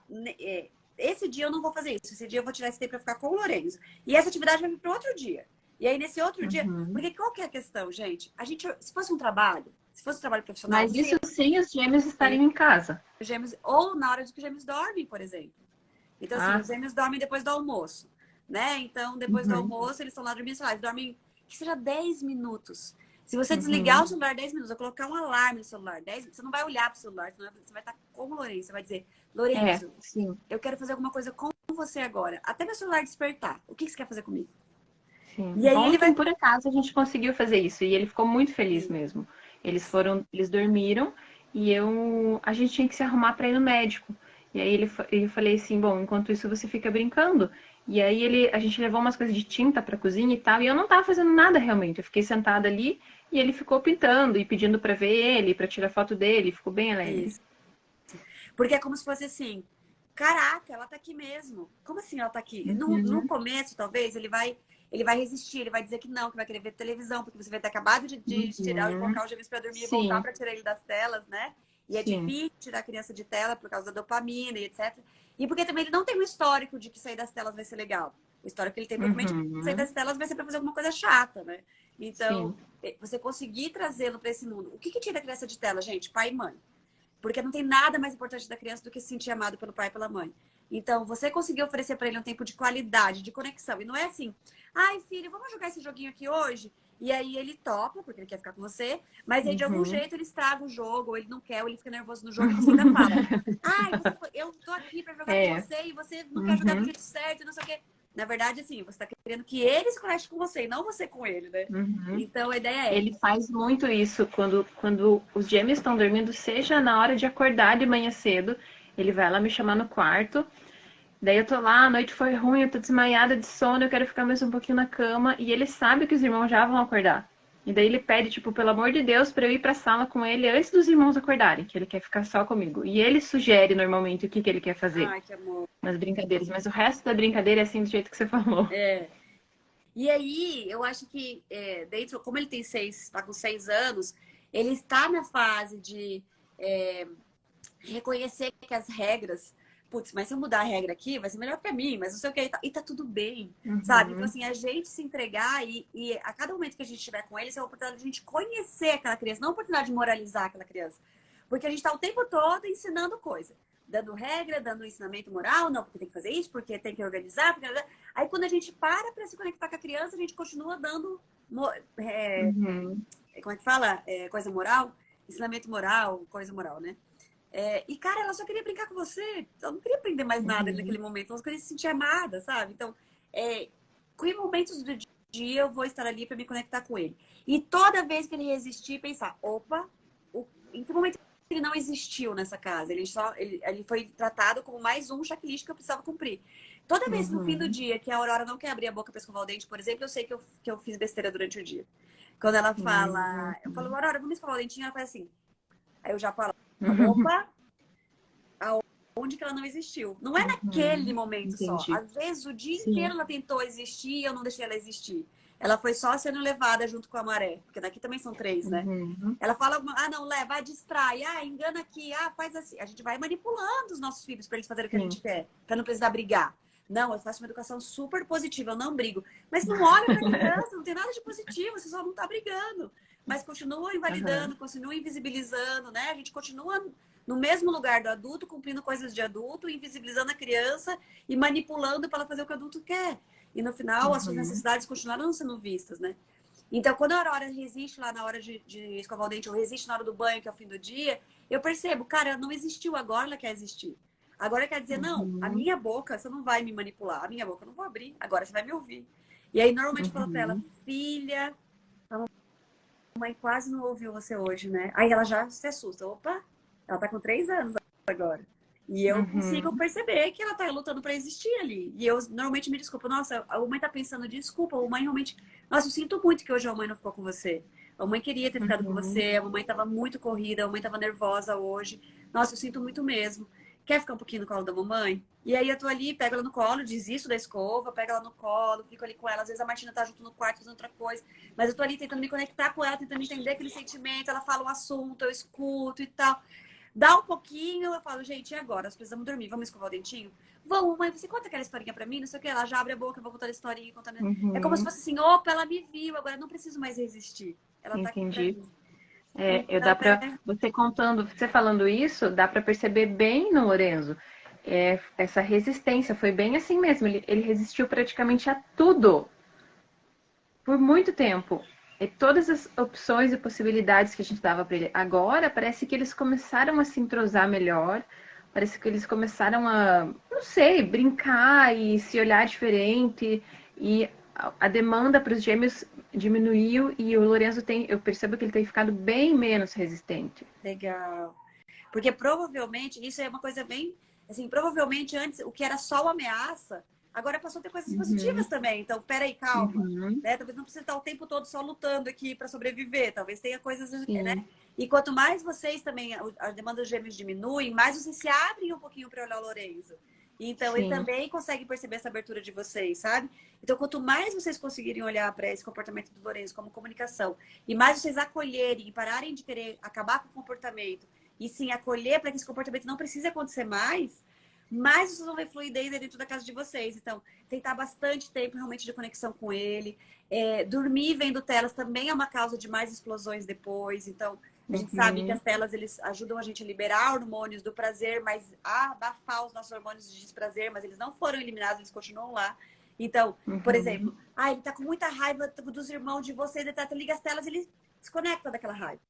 Esse dia eu não vou fazer isso. Esse dia eu vou tirar esse tempo pra ficar com o Lourenço. E essa atividade vai vir para outro dia. E aí, nesse outro dia. Uhum. Porque qual que é a questão, gente? A gente, se fosse um trabalho, se fosse um trabalho profissional, Mas você isso ia sem os gêmeos estarem em casa. os gêmeos, ou na hora de que os gêmeos dormem, por exemplo. Então, assim, Ah, os gêmeos dormem depois do almoço, né? Então, depois do uhum. almoço, eles estão lá dormindo, sei lá, eles dormem que seja 10 minutos. Se você desligar o Uhum. celular 10 minutos, ou colocar um alarme no celular 10 minutos, você não vai olhar pro celular, você vai estar como o Lourenço, você vai dizer, É, Lourenço, sim, eu quero fazer alguma coisa com você agora. Até meu celular despertar. O que você quer fazer comigo? sim. E aí ele Ontem, vai. por acaso, a gente conseguiu fazer isso e ele ficou muito feliz mesmo. Eles dormiram e a gente tinha que se arrumar para ir no médico. E aí eu falei assim, bom, enquanto isso você fica brincando. E aí a gente levou umas coisas de tinta para cozinha e tal, e eu não tava fazendo nada realmente. Eu fiquei sentada ali e ele ficou pintando e pedindo para ver ele, para tirar foto dele, ficou bem alegre. Isso. Porque é como se fosse assim: caraca, ela tá aqui mesmo. Como assim ela tá aqui? No Uhum, começo, talvez, ele vai resistir, ele vai dizer que não, que vai querer ver televisão, porque você vai ter acabado de tirar, de uhum. colocar os gêmeos pra dormir e voltar Sim, pra tirar ele das telas, né? E é sim. difícil tirar a criança de tela por causa da dopamina e etc. E porque também ele não tem um histórico de que sair das telas vai ser legal. O histórico que ele tem provavelmente sair Uhum, das telas vai ser pra fazer alguma coisa chata, né? Então, sim. você conseguir trazê-lo para esse mundo. O que tira a criança de tela, gente? Pai e mãe. Porque não tem nada mais importante da criança do que se sentir amado pelo pai e pela mãe. Então, você conseguir oferecer para ele um tempo de qualidade, de conexão. E não é assim, ai, filho, vamos jogar esse joguinho aqui hoje? E aí ele topa, porque ele quer ficar com você, mas aí de algum Uhum. jeito ele estraga o jogo, ou ele não quer, ou ele fica nervoso no jogo e você ainda fala, ai, eu tô aqui para jogar com É. você e você não quer jogar do Uhum, jeito certo, não sei o quê. Na verdade, assim, você tá querendo que ele se conecte com você e não você com ele, né? uhum. Então a ideia é, Ele faz muito isso quando os gêmeos estão dormindo, seja na hora de acordar de manhã cedo, ele vai lá me chamar no quarto. Daí eu tô lá, a noite foi ruim, eu tô desmaiada de sono, eu quero ficar mais um pouquinho na cama. E ele sabe que os irmãos já vão acordar. E daí ele pede, tipo, pelo amor de Deus, pra eu ir pra sala com ele antes dos irmãos acordarem, que ele quer ficar só comigo. E ele sugere normalmente o que ele quer fazer ai, que amor. nas brincadeiras, mas o resto da brincadeira é assim do jeito que você falou. É. E aí, eu acho que dentro, como ele tem está com 6 anos, ele está na fase de reconhecer que as regras, putz, mas se eu mudar a regra aqui, vai ser melhor para mim, mas não sei o que, e tá tudo bem, sabe? Então, Uhum, assim, a gente se entregar e a cada momento que a gente estiver com ele, isso é uma oportunidade de a gente conhecer aquela criança, não uma oportunidade de moralizar aquela criança. Porque a gente tá o tempo todo ensinando coisa. Dando regra, dando ensinamento moral, não, porque tem que fazer isso, porque tem que organizar. Porque... Aí quando a gente para se conectar com a criança, a gente continua dando uhum, como é que fala? Coisa moral? Ensinamento moral, coisa moral, né? E, cara, ela só queria brincar com você. Ela não queria aprender mais nada naquele uhum, momento. Ela só queria se sentir amada, sabe? Então, que momentos do dia eu vou estar ali para me conectar com ele. E toda vez que ele resistir, pensar, opa, em que momento ele não existiu nessa casa? Ele foi tratado como mais um checklist que eu precisava cumprir. Toda vez no fim do uhum, dia que a Aurora não quer abrir a boca para escovar o dente, por exemplo, eu sei que eu fiz besteira durante o dia. Quando ela fala, eu falo, uhum. Aurora, vamos escovar o dentinho, ela faz assim. Aí eu já falo, Uhum. opa, onde que ela não existiu? Não é naquele Uhum. momento só. Entendi. Às vezes o dia inteiro Sim. ela tentou existir e eu não deixei ela existir. Ela foi só sendo levada junto com a maré, porque daqui também são três, né? Uhum. Ela fala, ah, não, leva, distrai, engana aqui, faz assim. A gente vai manipulando os nossos filhos para eles fazerem o que a gente Sim. quer, para não precisar brigar. Não, eu faço uma educação super positiva, eu não brigo. Mas não olha para a criança, não tem nada de positivo, você só não está brigando. Mas continua Aham. invalidando, continua invisibilizando, né? A gente continua no mesmo lugar do adulto, cumprindo coisas de adulto, invisibilizando a criança e manipulando para ela fazer o que o adulto quer. E no final, as suas Uhum. necessidades continuaram não sendo vistas, né? Então, quando a Aurora resiste lá na hora de escovar o dente, ou resiste na hora do banho, que é o fim do dia, eu percebo, cara, não existiu agora, ela quer existir. Agora quer dizer, não, a Uhum. minha boca, você não vai me manipular, a minha boca eu não vou abrir, agora você vai me ouvir. E aí, normalmente, eu falo pra ela, Uhum. filha, a mãe quase não ouviu você hoje, né? Aí ela já se assusta. Opa, ela tá com 3 anos agora. E eu consigo Uhum. perceber que ela tá lutando pra existir ali. E eu normalmente me desculpo. Nossa, a mãe tá pensando, desculpa, a mãe realmente. Nossa, eu sinto muito que hoje a mãe não ficou com você. A mãe queria ter ficado com Uhum. você, a mamãe tava muito corrida, a mãe tava nervosa hoje. Nossa, eu sinto muito mesmo. Quer ficar um pouquinho no colo da mamãe? E aí eu tô ali, pego ela no colo, desisto da escova, pego ela no colo, fico ali com ela. Às vezes a Martina tá junto no quarto fazendo outra coisa. Mas eu tô ali tentando me conectar com ela, tentando entender aquele sentimento. Ela fala um assunto, eu escuto e tal. Dá um pouquinho, eu falo, gente, e agora? Nós precisamos dormir, vamos escovar o dentinho? Vamos, mãe, você conta aquela historinha pra mim? Não sei o que, ela já abre a boca, eu vou contar a historinha, contando. É como se Uhum. fosse assim, opa, ela me viu, agora eu não preciso mais resistir. Ela tá aqui pra Entendi. mim. Dá Então, para você contando, você falando isso, dá para perceber bem no Lorenzo. Essa resistência foi bem assim mesmo. Ele resistiu praticamente a tudo por muito tempo. E todas as opções e possibilidades que a gente dava para ele. Agora parece que eles começaram a se entrosar melhor. Parece que eles começaram a, não sei, brincar e se olhar diferente. E a demanda para os gêmeos diminuiu e o Lorenzo tem, eu percebo que ele tem ficado bem menos resistente. legal. Porque provavelmente, isso é uma coisa bem. Assim, provavelmente antes, o que era só uma ameaça, agora passou a ter coisas positivas Uhum, também. Então, peraí, calma. uhum, Né? Talvez não precise estar o tempo todo só lutando aqui para sobreviver. Talvez tenha coisas, né? sim. E quanto mais vocês também, a demanda dos gêmeos diminui, mais vocês se abrem um pouquinho para olhar o Lorenzo. Então, ele Sim. também consegue perceber essa abertura de vocês, sabe? Então, quanto mais vocês conseguirem olhar para esse comportamento do Lorenzo como comunicação, e mais vocês acolherem e pararem de querer acabar com o comportamento e sim acolher para que esse comportamento não precise acontecer mais vocês vão ver fluidez dentro da casa de vocês. Então, tentar bastante tempo realmente de conexão com ele. Dormir vendo telas também é uma causa de mais explosões depois. Então, a gente sabe que Uhum, as telas eles ajudam a gente a liberar hormônios do prazer, mas a abafar os nossos hormônios de desprazer, mas eles não foram eliminados, eles continuam lá. Então, por exemplo, uhum, ele tá com muita raiva dos irmãos de vocês, etc. Liga as telas, ele desconecta daquela raiva.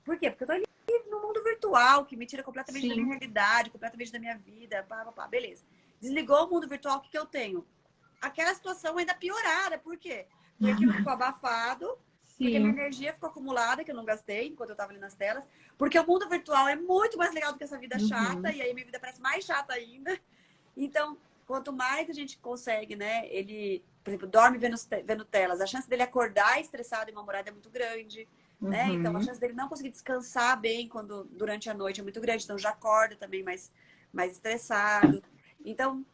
Por quê? Porque eu tô ali no mundo virtual, que me tira completamente da minha sim. realidade, completamente da minha vida, pá, pá, pá, beleza. Desligou o mundo virtual, o que, que eu tenho? Aquela situação ainda piorada, por quê? Porque aquilo ficou abafado, porque a minha Sim. energia ficou acumulada, que eu não gastei enquanto eu tava ali nas telas, porque o mundo virtual é muito mais legal do que essa vida chata, Uhum, e aí minha vida parece mais chata ainda. Então, quanto mais a gente consegue, né, ele, por exemplo, dorme vendo telas, a chance dele acordar estressado e mal-humorado é muito grande, né? Então, a uhum, chance dele não conseguir descansar bem durante a noite é muito grande, então já acorda também mais estressado. Então,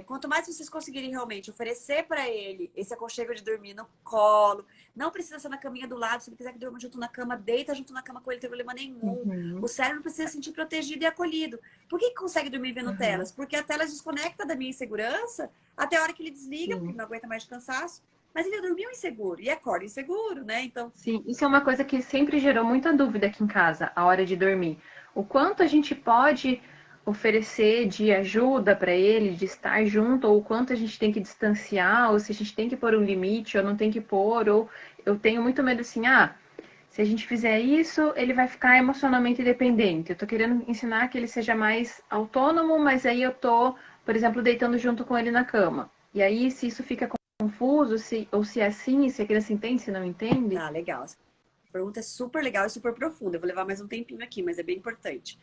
quanto mais vocês conseguirem realmente oferecer para ele esse aconchego de dormir no colo, não precisa ser na caminha do lado, se ele quiser que durma junto na cama, deita junto na cama com ele, não tem problema nenhum. O uhum, cérebro precisa se sentir protegido e acolhido. Por que consegue dormir vendo uhum, telas? Porque a tela desconecta da minha insegurança até a hora que ele desliga, porque sim. ele não aguenta mais de cansaço. Mas ele dormiu inseguro e acorda inseguro, né? Então, Sim, isso é uma coisa que sempre gerou muita dúvida aqui em casa, a hora de dormir. O quanto a gente pode oferecer de ajuda para ele, de estar junto, ou o quanto a gente tem que distanciar, ou se a gente tem que pôr um limite, ou não tem que pôr, ou eu tenho muito medo assim, se a gente fizer isso, ele vai ficar emocionalmente dependente. Eu tô querendo ensinar que ele seja mais autônomo, mas aí eu tô, por exemplo, deitando junto com ele na cama. E aí, se isso fica confuso, ou se é assim, se a criança entende, se não entende. tá, legal. Essa pergunta é super legal e super profunda. Eu vou levar mais um tempinho aqui, mas é bem importante.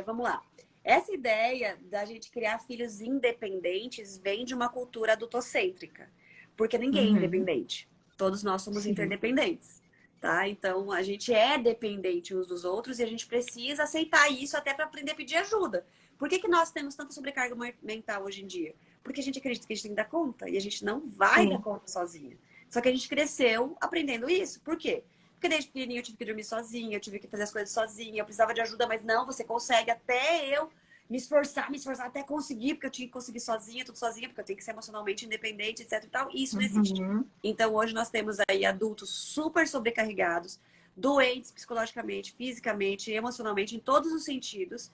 Vamos lá. Essa ideia da gente criar filhos independentes vem de uma cultura adultocêntrica, porque ninguém é Uhum, independente. Todos nós somos sim. interdependentes, tá? Então a gente é dependente uns dos outros e a gente precisa aceitar isso até para aprender a pedir ajuda. Por que, que nós temos tanta sobrecarga mental hoje em dia? Porque a gente acredita que a gente tem que dar conta e a gente não vai dar Sim. conta sozinha. Só que a gente cresceu aprendendo isso. Por quê? Porque desde pequenininha eu tive que dormir sozinha, eu tive que fazer as coisas sozinha, eu precisava de ajuda, mas não, você consegue até eu me esforçar até conseguir, porque eu tinha que conseguir sozinha, tudo sozinha, porque eu tenho que ser emocionalmente independente, etc e tal. E isso não existe. Uhum, Então hoje nós temos aí adultos super sobrecarregados, doentes psicologicamente, fisicamente, emocionalmente, em todos os sentidos,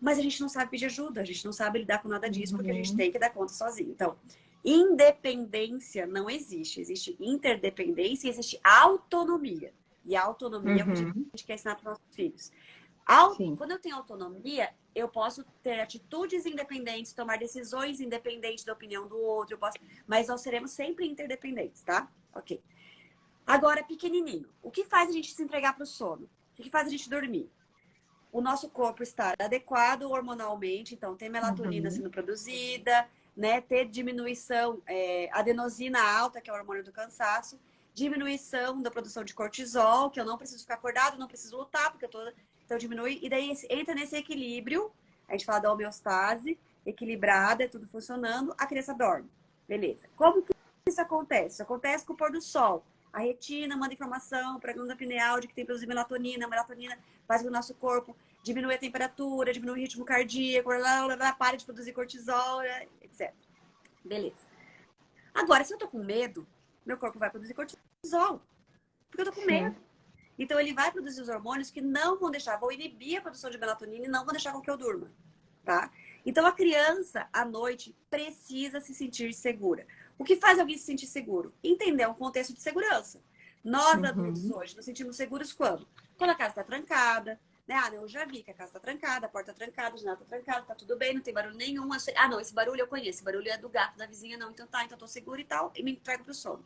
mas a gente não sabe pedir ajuda, a gente não sabe lidar com nada disso, porque a gente uhum, tem que dar conta sozinho. Então, independência não existe. Existe interdependência e existe autonomia. E a autonomia é o que a uhum, gente quer ensinar para os nossos filhos. Sim. Quando eu tenho autonomia, eu posso ter atitudes independentes, tomar decisões independentes da opinião do outro, mas nós seremos sempre interdependentes, tá? Ok. Agora, pequenininho, o que faz a gente se entregar para o sono? O que faz a gente dormir? O nosso corpo estar adequado hormonalmente, então ter melatonina Uhum. sendo produzida, né? Ter diminuição, adenosina alta, que é o hormônio do cansaço, diminuição da produção de cortisol, que eu não preciso ficar acordado, não preciso lutar, porque então diminui, e daí entra nesse equilíbrio, a gente fala da homeostase, equilibrada, é tudo funcionando, a criança dorme. Beleza. Como que isso acontece? Isso acontece com o pôr do sol. A retina manda informação para a glândula pineal de que tem que produzir melatonina, a melatonina faz com que o nosso corpo diminui a temperatura, diminui o ritmo cardíaco, para de produzir cortisol, etc. Beleza. Agora, se eu tô com medo, meu corpo vai produzir cortisol, porque eu tô com Sim. medo. Então, ele vai produzir os hormônios que não vão deixar, vão inibir a produção de melatonina e não vão deixar com que eu durma, tá? Então, a criança, à noite, precisa se sentir segura. O que faz alguém se sentir seguro? Entender um contexto de segurança. Nós, adultos, Uhum. hoje, nos sentimos seguros quando? Quando a casa está trancada, né? Ah, eu já vi que a casa está trancada, a porta está trancada, a janela está trancada, tá tudo bem, não tem barulho nenhum. Ah, não, esse barulho eu conheço, esse barulho é do gato da vizinha, não. Então tá, então eu tô segura e tal, e me entrego pro sono.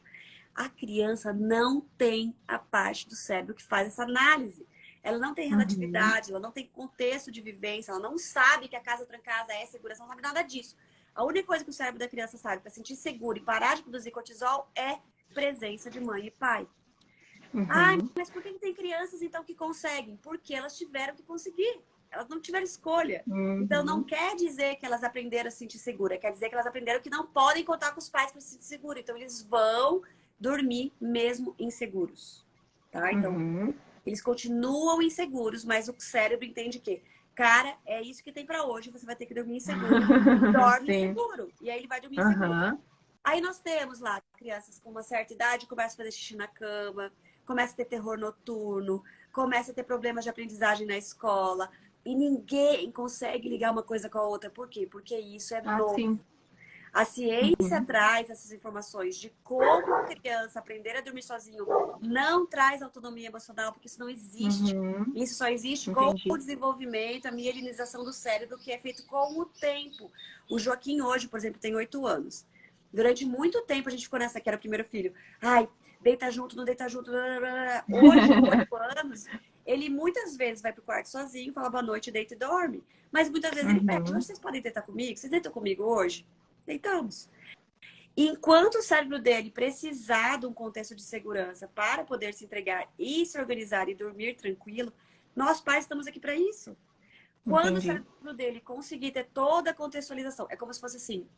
A criança não tem a parte do cérebro que faz essa análise. Ela não tem Uhum. relatividade, ela não tem contexto de vivência, ela não sabe que a casa trancada é segurança, não sabe nada disso. A única coisa que o cérebro da criança sabe para sentir seguro e parar de produzir cortisol é presença de mãe e pai. Ah, Uhum. mas por que tem crianças então que conseguem? Porque elas tiveram que conseguir. Elas não tiveram escolha. Então não Uhum. quer dizer que elas aprenderam a se sentir segura, quer dizer que elas aprenderam que não podem contar com os pais para se sentir segura. Então eles vão dormir mesmo inseguros, tá? Então Uhum. eles continuam inseguros, mas o cérebro entende que, cara, é isso que tem para hoje, você vai ter que dormir inseguro, dorme Sim. inseguro. E aí ele vai dormir inseguro. Aham. Aí nós temos lá crianças com uma certa idade, começam a fazer xixi na cama, começa a ter terror noturno, começa a ter problemas de aprendizagem na escola, e ninguém consegue ligar uma coisa com a outra. Por quê? Porque isso é Ah, novo. sim. A ciência Uhum. traz essas informações de como a criança aprender a dormir sozinho não traz autonomia emocional, porque isso não existe. Uhum. Isso só existe com o Entendi. desenvolvimento, a mielinização do cérebro, que é feito com o tempo. O Joaquim hoje, por exemplo, tem 8 anos. Durante muito tempo a gente ficou nessa, que era o primeiro filho. Ai, deita junto, não deita junto. Blá, blá, blá. Hoje, com 8 anos, ele muitas vezes vai pro quarto sozinho, fala boa noite, deita e dorme. Mas muitas vezes ele pede, Uhum. hoje vocês podem deitar comigo? Vocês deitam comigo hoje? Deitamos. Enquanto o cérebro dele precisar de um contexto de segurança para poder se entregar e se organizar e dormir tranquilo, nós pais estamos aqui para isso. Quando o Entendi. cérebro dele conseguir ter toda a contextualização, é como se fosse assim,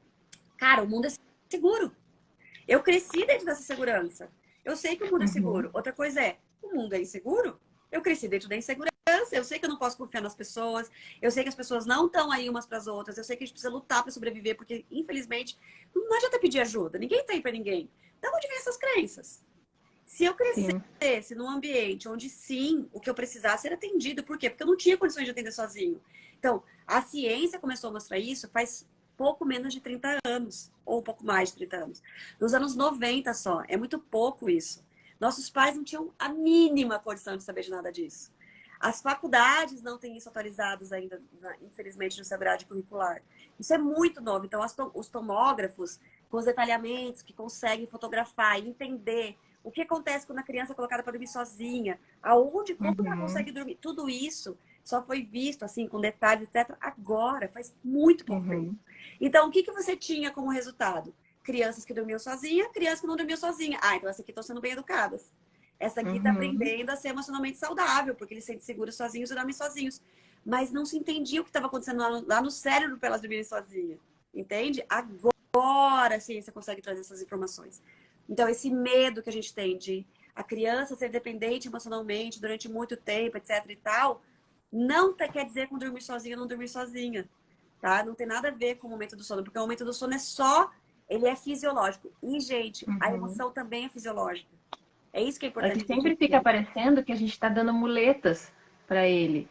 cara, o mundo é seguro. Eu cresci dentro dessa segurança. Eu sei que o mundo é Uhum. seguro. Outra coisa é, o mundo é inseguro? Eu cresci dentro da insegurança. Eu sei que eu não posso confiar nas pessoas. Eu sei que as pessoas não estão aí umas para as outras. Eu sei que a gente precisa lutar para sobreviver, porque, infelizmente, não adianta pedir ajuda. Ninguém tem para ninguém. Da onde vem essas crenças? Se eu Sim. crescesse num ambiente onde sim, o que eu precisasse era atendido, por quê? Porque eu não tinha condições de atender sozinho. Então, a ciência começou a mostrar isso faz pouco menos de 30 anos, ou um pouco mais de 30 anos. Nos anos 90 só, é muito pouco isso. Nossos pais não tinham a mínima condição de saber de nada disso. As faculdades não têm isso atualizados ainda, infelizmente, no seu grade curricular. Isso é muito novo. Então, os tomógrafos, com os detalhamentos que conseguem fotografar e entender o que acontece quando a criança é colocada para dormir sozinha, aonde, como ela Uhum. consegue dormir, tudo isso só foi visto, assim, com detalhes, etc., agora, faz muito pouco tempo. Uhum. Então, o que você tinha como resultado? Crianças que dormiam sozinha, crianças que não dormiam sozinha. Ah, então essas aqui estão sendo bem educadas. Essa aqui está Uhum. aprendendo a ser emocionalmente saudável, porque eles se sentem seguros sozinhos e dormem sozinhos. Mas não se entendia o que estava acontecendo lá no cérebro para elas dormirem sozinhas. Entende? Agora a ciência consegue trazer essas informações. Então, esse medo que a gente tem de a criança ser dependente emocionalmente durante muito tempo, etc e tal, não quer dizer com dormir sozinha ou não dormir sozinha, tá? Não tem nada a ver com o momento do sono, porque o momento do sono é só, ele é fisiológico. E, gente, a Uhum. emoção também é fisiológica. É isso que é É que importante a gente sempre fica entender. parecendo que a gente está dando muletas para ele.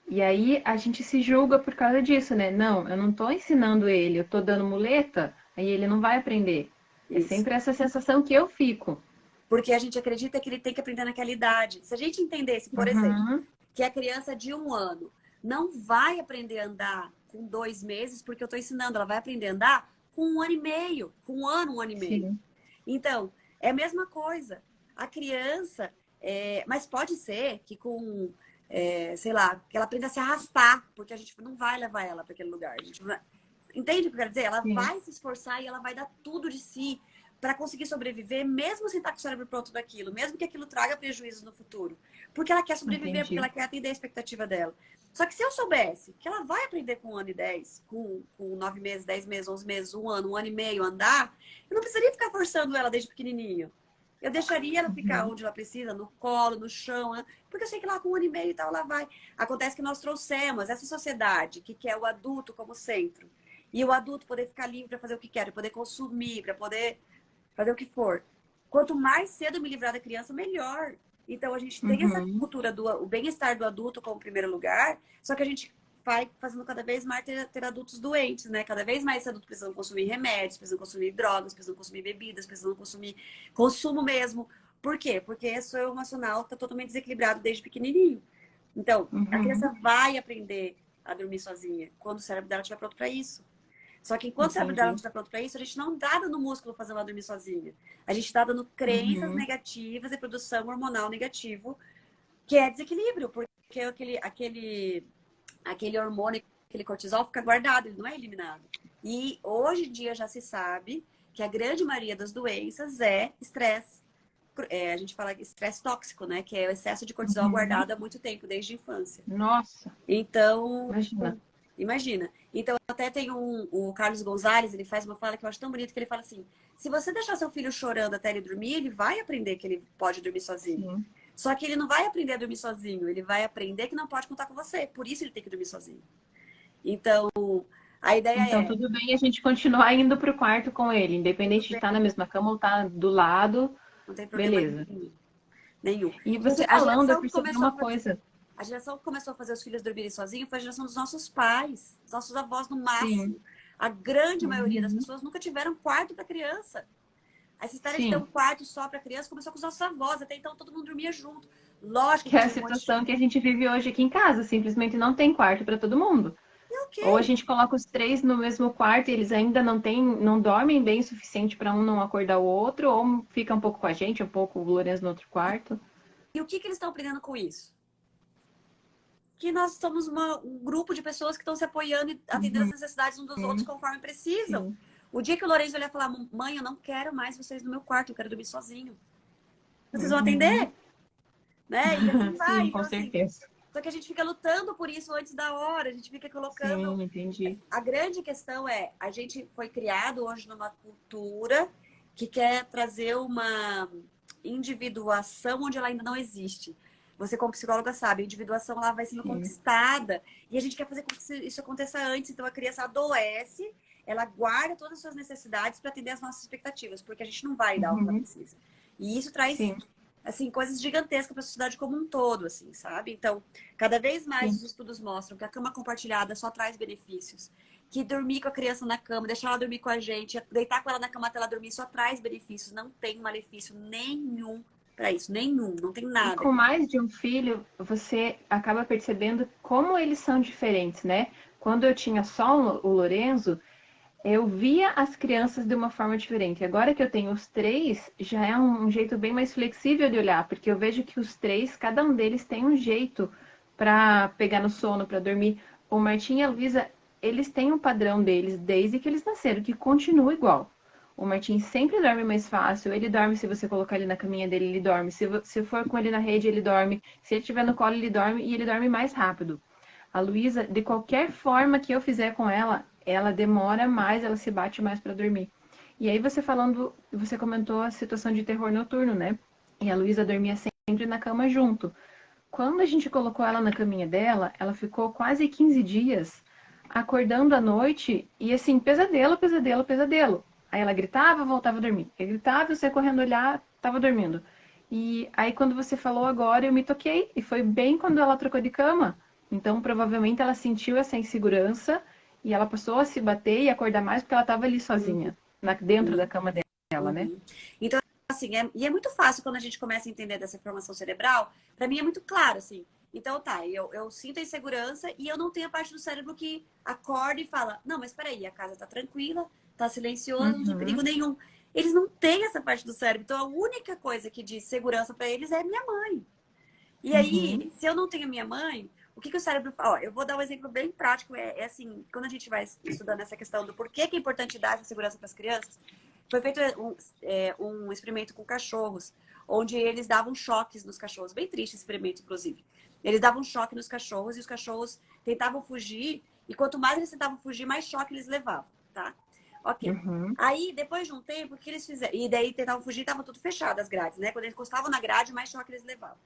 E aí a gente se julga por causa disso, né? Não, eu não estou ensinando ele, eu estou dando muleta, aí ele não vai aprender. É Isso. sempre essa sensação que eu fico. Porque a gente acredita que ele tem que aprender naquela idade. Se a gente entendesse, por exemplo, Uhum. que a criança de 1 ano não vai aprender a andar com 2 meses, porque eu estou ensinando, ela vai aprender a andar com 1 ano e meio, com 1 ano e meio. Sim. Então, é a mesma coisa. A criança, mas pode ser que com, sei lá, que ela aprenda a se arrastar, porque a gente não vai levar ela para aquele lugar. A gente vai... Entende o que eu quero dizer? Ela Sim. vai se esforçar e ela vai dar tudo de si para conseguir sobreviver, mesmo sem estar com o cérebro pronto daquilo, mesmo que aquilo traga prejuízos no futuro. Porque ela quer sobreviver, porque Entendi. ela quer atender a expectativa dela. Só que se eu soubesse que ela vai aprender com 1 ano e 10, com 9 meses, 10 meses, 11 meses, 1 ano, 1 ano e meio andar, eu não precisaria ficar forçando ela desde pequenininho. Eu deixaria ela ficar Uhum. onde ela precisa, no colo, no chão, né? Porque eu sei que lá com 1 ano e meio e tal ela vai. Acontece que nós trouxemos essa sociedade que quer o adulto como centro. E o adulto poder ficar livre para fazer o que quer, para poder consumir, para poder fazer o que for. Quanto mais cedo eu me livrar da criança, melhor. Então a gente tem essa Uhum. cultura do o bem-estar do adulto como primeiro lugar, só que a gente vai fazendo cada vez mais ter adultos doentes, né? Cada vez mais esse adulto precisam consumir remédios, precisam consumir drogas, precisam consumir bebidas, precisam consumir consumo mesmo. Por quê? Porque esse é o emocional está totalmente desequilibrado desde pequenininho. Então, a criança Uhum. vai aprender a dormir sozinha quando o cérebro dela estiver pronto para isso. Só que enquanto o cérebro dela não Entendi. está pronto para isso, a gente não dá dando músculo fazer ela dormir sozinha. A gente está dando crenças Uhum. negativas e produção hormonal negativo, que é desequilíbrio, porque aquele hormônio, aquele cortisol fica guardado, ele não é eliminado. E hoje em dia já se sabe que a grande maioria das doenças é estresse. A gente fala estresse tóxico, né? Que é o excesso de cortisol Uhum. guardado há muito tempo, desde a infância. Nossa, Então, imagina. imagina. Então, até tem o Carlos Gonzalez, ele faz uma fala que eu acho tão bonita, que ele fala assim, se você deixar seu filho chorando até ele dormir, ele vai aprender que ele pode dormir sozinho. Sim. Só que ele não vai aprender a dormir sozinho, ele vai aprender que não pode contar com você. Por isso ele tem que dormir sozinho. Então, a ideia Então, é, tudo bem a gente continuar indo pro quarto com ele, tudo independente de bem, estar na mesma cama ou estar do lado, não tem problema beleza. nenhum. Nenhum. E Gente, você falando, eu percebi uma coisa. a geração que começou a fazer os filhos dormirem sozinhos foi a geração dos nossos pais, dos nossos avós no Sim. máximo. A grande maioria das Uhum. pessoas nunca tiveram quarto para criança. Essa história de ter Sim. um quarto só para criança começou com os nossos avós, até então todo mundo dormia junto. Lógico Que que é a tinha um monte de. situação que a gente vive hoje aqui em casa, simplesmente não tem quarto para todo mundo. E ok, Ou a gente coloca os três no mesmo quarto e eles ainda não têm, não dormem bem o suficiente para um não acordar o outro, ou fica um pouco com a gente, um pouco o Lourenço no outro quarto. e o que, que eles estão aprendendo com isso? Que nós somos um grupo de pessoas que estão se apoiando e atendendo as Uhum. necessidades uns dos outros conforme precisam. Sim. O dia que o Lourenço olhar e falar, mãe, eu não quero mais vocês no meu quarto, eu quero dormir sozinho. Vocês vão Uhum. atender, né? E assim vai. Sim, com Então, assim, certeza. só que a gente fica lutando por isso antes da hora, a gente fica colocando. Sim, entendi. A grande questão é, a gente foi criado hoje numa cultura que quer trazer uma individuação onde ela ainda não existe. Você, como psicóloga, sabe, a individuação ela vai sendo Sim, conquistada e a gente quer fazer com que isso aconteça antes. Então, a criança adoece, ela guarda todas as suas necessidades para atender as nossas expectativas, porque a gente não vai dar o que ela uhum. precisa. E isso traz Sim, assim, coisas gigantescas para a sociedade como um todo, assim, sabe? Então, cada vez mais sim. os estudos mostram que a cama compartilhada só traz benefícios. Que dormir com a criança na cama, deixar ela dormir com a gente, deitar com ela na cama até ela dormir só traz benefícios. Não tem malefício nenhum para isso, nenhum, não tem E nada. com mais de um filho, você acaba percebendo como eles são diferentes, né? Quando eu tinha só o Lorenzo, eu via as crianças de uma forma diferente. Agora que eu tenho os três, já é um jeito bem mais flexível de olhar, porque eu vejo que os três, cada um deles tem um jeito para pegar no sono, para dormir. O Martim e a Luísa, eles têm um padrão deles desde que eles nasceram, que continua igual. O Martim sempre dorme mais fácil, ele dorme se você colocar ele na caminha dele, ele dorme. Se for com ele na rede, ele dorme. Se ele estiver no colo, ele dorme e ele dorme mais rápido. A Luísa, de qualquer forma que eu fizer com ela, ela demora mais, ela se bate mais para dormir. E aí você falando, você comentou a situação de terror noturno, né? E a Luísa dormia sempre na cama junto. Quando a gente colocou ela na caminha dela, ela ficou quase 15 dias acordando à noite e assim, pesadelo, pesadelo, pesadelo. Aí ela gritava, voltava a dormir. Eu gritava, você correndo olhar, tava dormindo. E aí quando você falou agora, eu me toquei. E foi bem quando ela trocou de cama. Então provavelmente ela sentiu essa insegurança e ela passou a se bater e acordar mais porque ela estava ali sozinha, dentro da cama dela, né? Uhum. Então, assim, e é muito fácil quando a gente começa a entender dessa formação cerebral. Para mim é muito claro, assim. Então tá, eu sinto a insegurança e eu não tenho a parte do cérebro que acorda e fala, não, mas peraí, a casa tá tranquila, tá silenciosa, não tem perigo Uhum. nenhum. Eles não têm essa parte do cérebro. Então a única coisa que diz segurança para eles é minha mãe. E Uhum. aí, se eu não tenho minha mãe, o que o cérebro fala? Ó, eu vou dar um exemplo bem prático. É assim, quando a gente vai estudando essa questão do porquê que é importante dar essa segurança para as crianças, foi feito um experimento com cachorros, onde eles davam choques nos cachorros. Bem triste esse experimento, inclusive. Eles davam choque nos cachorros e os cachorros tentavam fugir. E quanto mais eles tentavam fugir, mais choque eles levavam, tá? Ok. Uhum. Aí, depois de um tempo, o que eles fizeram? E daí tentavam fugir, tava tudo fechado as grades, né? Quando eles encostavam na grade, mais choque eles levavam.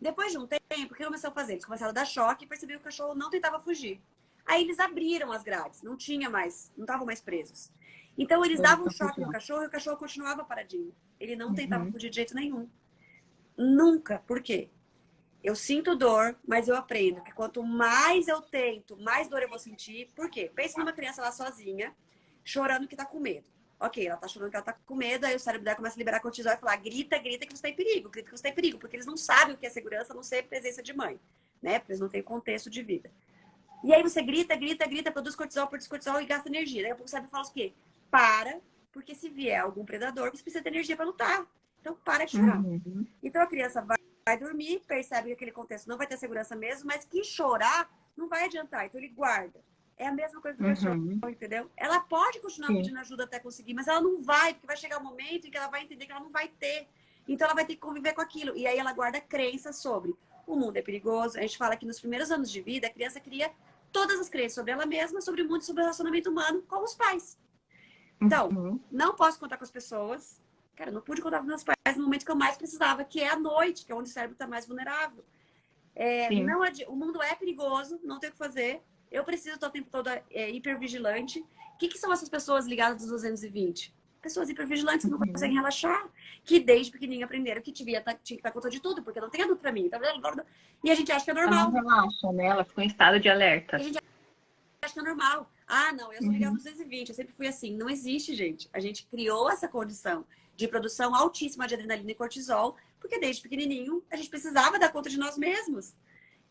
Depois de um tempo, o que começou a fazer? Eles começaram a dar choque e perceberam que o cachorro não tentava fugir. Aí eles abriram as grades, não tinha mais, não estavam mais presos. Então eles Eles davam estão choque no funcionando. cachorro e o cachorro continuava paradinho. Ele não tentava Uhum. fugir de jeito nenhum. Nunca. Por quê? Eu sinto dor, mas eu aprendo que quanto mais eu tento, mais dor eu vou sentir. Por quê? Pensa numa criança lá sozinha, chorando que tá com medo. Ok, ela tá chorando que ela tá com medo, aí o cérebro dela começa a liberar cortisol e falar: grita, grita que você tá em perigo, grita que você tá em perigo, porque eles não sabem o que é segurança, a não ser presença de mãe, né? Porque eles não têm contexto de vida. E aí você grita, grita, grita, produz cortisol e gasta energia. Daqui a pouco o cérebro fala o quê? Para, porque se vier algum predador, você precisa ter energia para lutar. Então para de chorar. Uhum. Então a criança vai dormir, percebe que aquele contexto não vai ter segurança mesmo, mas que chorar não vai adiantar. Então ele guarda. É a mesma coisa do cachorro, Uhum. entendeu? Ela pode continuar Sim. pedindo ajuda até conseguir, mas ela não vai, porque vai chegar um momento em que ela vai entender que ela não vai ter. Então ela vai ter que conviver com aquilo. E aí ela guarda crenças sobre o mundo é perigoso. A gente fala que nos primeiros anos de vida, a criança cria todas as crenças sobre ela mesma, sobre o mundo, sobre o relacionamento humano com os pais. Então, Uhum. não posso contar com as pessoas. Cara, não pude contar com meus pais no momento que eu mais precisava, que é à noite, que é onde o cérebro está mais vulnerável. Sim. O mundo é perigoso, não tem o que fazer. Eu preciso estar o tempo todo hipervigilante. O que são essas pessoas ligadas dos 220? Pessoas hipervigilantes que não Uhum. conseguem relaxar, que desde pequenininho aprenderam que tinha que estar conta de tudo, porque não tem adulto pra mim. Tá vendo? E a gente acha que é Ela não normal. relaxa, né? Ela ficou em estado de E a alerta. gente acha que é normal. Ah, não, eu sou ligada Uhum. nos 220, eu sempre fui assim. Não existe, gente. A gente criou essa condição de produção altíssima de adrenalina e cortisol, porque desde pequenininho a gente precisava dar conta de nós mesmos.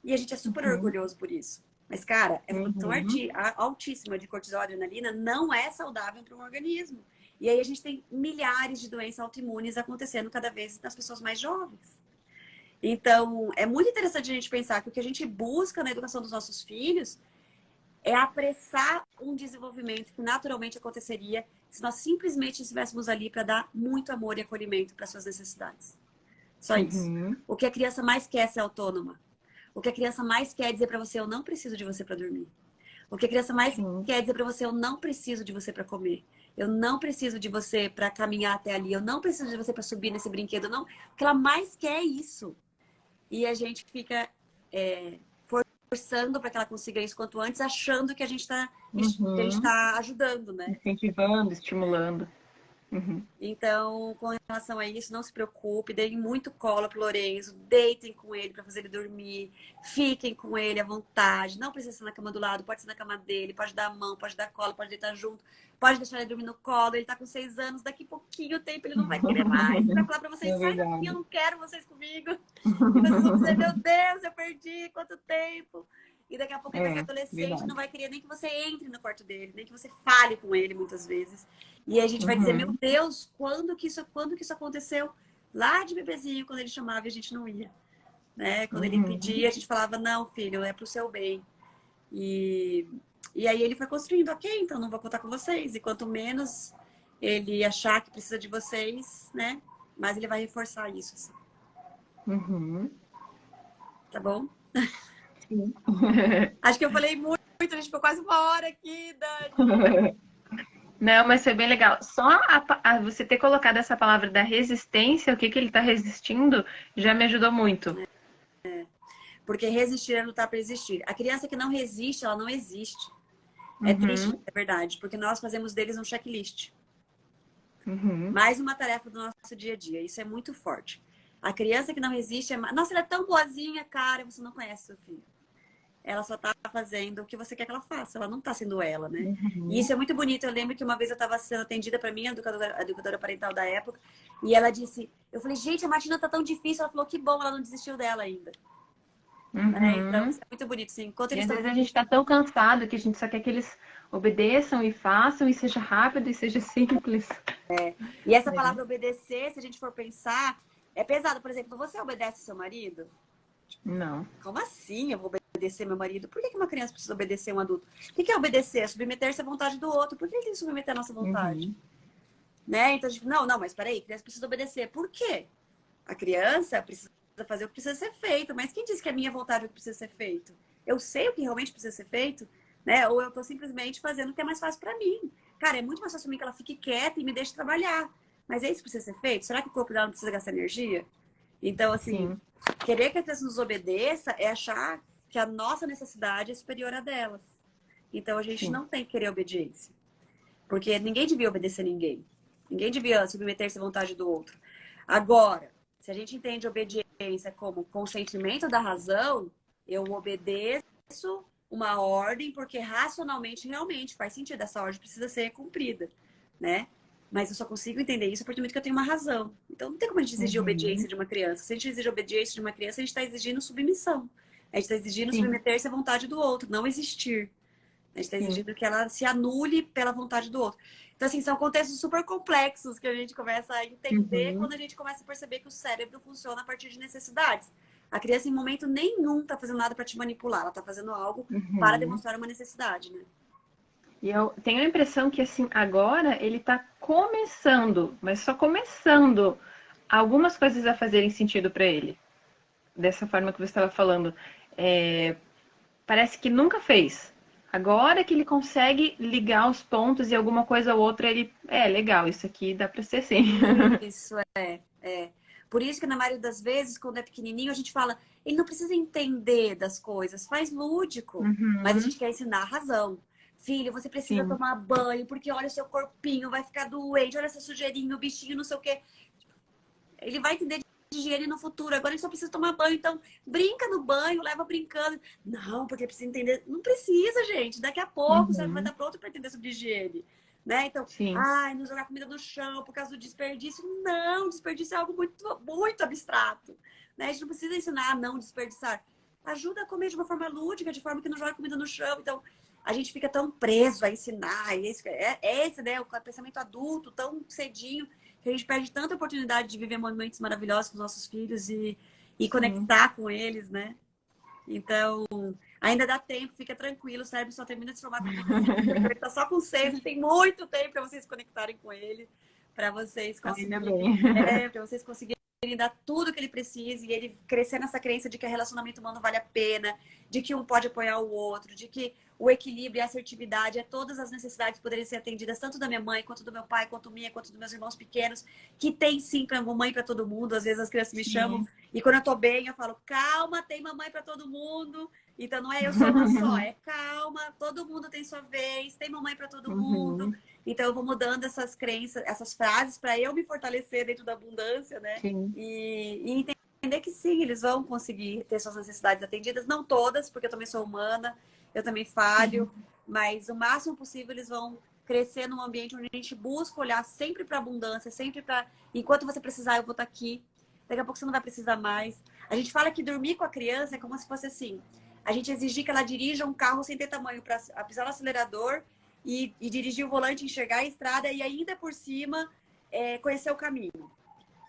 E a gente é super Uhum. orgulhoso por isso. Mas, cara, essa produção Uhum. altíssima de cortisol e adrenalina não é saudável para um organismo. E aí a gente tem milhares de doenças autoimunes acontecendo cada vez nas pessoas mais jovens. Então, é muito interessante a gente pensar que o que a gente busca na educação dos nossos filhos é apressar um desenvolvimento que naturalmente aconteceria se nós simplesmente estivéssemos ali para dar muito amor e acolhimento para suas necessidades. Só isso. Uhum. O que a criança mais quer é ser autônoma. O que a criança mais quer é dizer para você: eu não preciso de você para dormir. O que a criança mais Sim. quer dizer para você: eu não preciso de você para comer. Eu não preciso de você para caminhar até ali. Eu não preciso de você para subir nesse brinquedo. Não. O que ela mais quer é isso. E a gente fica forçando para que ela consiga isso quanto antes, achando que a gente Uhum. tá ajudando, né? Incentivando, estimulando. Uhum. Então, com relação a isso, não se preocupe, deem muito colo pro Lorenzo, deitem com ele para fazer ele dormir, fiquem com ele à vontade, não precisa ser na cama do lado, pode ser na cama dele, pode dar a mão, pode dar colo, pode deitar junto, pode deixar ele dormir no colo, ele tá com 6 anos, daqui pouquinho tempo ele não vai querer mais, ele vai falar para vocês: É sai daqui, eu verdade. não quero vocês comigo, e vocês vão dizer: meu Deus, eu perdi, quanto tempo. E daqui a pouco ele vai ser É, adolescente e verdade. não vai querer nem que você entre no quarto dele, nem que você fale com ele muitas vezes. E a gente vai dizer: meu Uhum. Deus, quando que isso aconteceu? Lá de bebezinho, quando ele chamava e a gente não ia. Né? Quando ele Uhum. pedia, a gente falava: não, filho, é pro seu bem. E, e aí ele foi construindo: ok, então não vou contar com vocês. E quanto menos ele achar que precisa de vocês, né? Mais ele vai reforçar isso, assim. Uhum. Tá bom? Sim. Acho que eu falei muito, a gente ficou quase 1 hora aqui, Dani. Não, mas foi bem legal. Só você ter colocado essa palavra da resistência, o que que ele está resistindo, já me ajudou muito. Porque resistir é lutar para existir. A criança que não resiste, ela não existe. É triste, Uhum. é verdade, porque nós fazemos deles um checklist. Uhum. Mais uma tarefa do nosso dia a dia. Isso é muito forte. A criança que não resiste é. Nossa, ela é tão boazinha, cara, você não conhece seu filho. Ela só tá fazendo o que você quer que ela faça. Ela não tá sendo ela, né? E Uhum. isso é muito bonito. Eu lembro que uma vez eu estava sendo atendida para mim, a educadora parental da época, e ela disse: eu falei, gente, a Martina tá tão difícil. Ela falou: que bom, ela não desistiu dela ainda. né? Então, Uhum. isso é muito bonito, assim. Enquanto E eles às estão... vezes a gente tá tão cansado que a gente só quer que eles obedeçam e façam e seja rápido e seja simples. E essa É. palavra obedecer, se a gente for pensar, é pesado. Por exemplo, você obedece seu marido? Não. Como assim eu vou obedecer meu marido? Por que uma criança precisa obedecer um adulto? O que é obedecer? É submeter-se à vontade do outro. Por que ele tem que submeter à nossa vontade? Uhum. Né? Então, tipo, não, mas peraí, a criança precisa obedecer. Por quê? A criança precisa fazer o que precisa ser feito. Mas quem disse que é minha vontade o que precisa ser feito? Eu sei o que realmente precisa ser feito, né? Ou eu tô simplesmente fazendo o que é mais fácil para mim. Cara, é muito mais fácil pra mim que ela fique quieta e me deixe trabalhar. Mas é isso que precisa ser feito? Será que o corpo dela não precisa gastar energia? Então, assim, Sim, querer que a criança nos obedeça é achar que a nossa necessidade é superior à delas. Então, a gente sim. não tem que querer obediência. Porque ninguém devia obedecer ninguém. Ninguém devia submeter-se à vontade do outro. Agora, se a gente entende obediência como consentimento da razão, eu obedeço uma ordem porque racionalmente realmente faz sentido. Essa ordem precisa ser cumprida, né? Mas eu só consigo entender isso a partir do momento que eu tenho uma razão. Então não tem como a gente exigir Uhum. obediência de uma criança. Se a gente exige obediência de uma criança, a gente está exigindo submissão. A gente está exigindo Sim, submeter-se à vontade do outro, não existir. A gente está sim. exigindo que ela se anule pela vontade do outro. Então, assim, são contextos super complexos que a gente começa a entender Uhum. quando a gente começa a perceber que o cérebro funciona a partir de necessidades. A criança, em momento nenhum, está fazendo nada para te manipular. Ela está fazendo algo para Uhum. demonstrar uma necessidade, né? E eu tenho a impressão que, assim, agora ele tá começando, mas só começando algumas coisas a fazerem sentido para ele. Dessa forma que você estava falando. É, parece que nunca fez. Agora que ele consegue ligar os pontos e alguma coisa ou outra, ele. É, legal, isso aqui dá pra ser sim. Isso, é. Por isso que, na maioria das vezes, quando é pequenininho, a gente fala, ele não precisa entender das coisas, faz lúdico. Mas a Uhum, gente quer ensinar a razão. Filho, você precisa sim. tomar banho, porque olha o seu corpinho, vai ficar doente, olha essa sujeirinha, o bichinho, não sei o quê. Ele vai entender de higiene no futuro. Agora ele só precisa tomar banho. Então, brinca no banho, leva brincando. Não, porque precisa entender. Não precisa, gente. Daqui a pouco o cérebro vai Uhum, estar pronto para entender sobre higiene. Né? Então, sim. ai, não jogar comida no chão por causa do desperdício. Não, desperdício é algo muito, muito abstrato. Né? A gente não precisa ensinar a não desperdiçar. Ajuda a comer de uma forma lúdica, de forma que não joga comida no chão. Então, a gente fica tão preso a ensinar. E esse, né? O pensamento adulto, tão cedinho que a gente perde tanta oportunidade de viver momentos maravilhosos com os nossos filhos e Sim. conectar com eles, né? Então, ainda dá tempo, fica tranquilo, o cérebro só termina de se formar com 25, ele tá só com 6, ele tem muito tempo para vocês se conectarem com ele, para vocês Ainda conseguirem, bem. para vocês conseguirem dar tudo que ele precisa e ele crescer nessa crença de que o relacionamento humano vale a pena, de que um pode apoiar o outro, de que o equilíbrio e a assertividade é todas as necessidades poderem ser atendidas, tanto da minha mãe, quanto do meu pai, quanto minha, quanto dos meus irmãos pequenos, que tem sim para mamãe para todo mundo. Às vezes as crianças me chamam Sim. e quando eu tô bem, eu falo, calma, tem mamãe para todo mundo. Então não é eu sou uma só, é calma, todo mundo tem sua vez, tem mamãe para todo mundo. Uhum, Então eu vou mudando essas crenças, essas frases para eu me fortalecer dentro da abundância, né? sim. E entender que sim, eles vão conseguir ter suas necessidades atendidas, não todas, porque eu também sou humana, eu também falho, Uhum. mas o máximo possível eles vão crescer num ambiente onde a gente busca olhar sempre para abundância, sempre para enquanto você precisar, eu vou estar aqui. Daqui a pouco você não vai precisar mais. A gente fala que dormir com a criança é como se fosse assim. A gente exigir que ela dirija um carro sem ter tamanho para pisar no acelerador e dirigir o volante, enxergar a estrada e ainda por cima conhecer o caminho.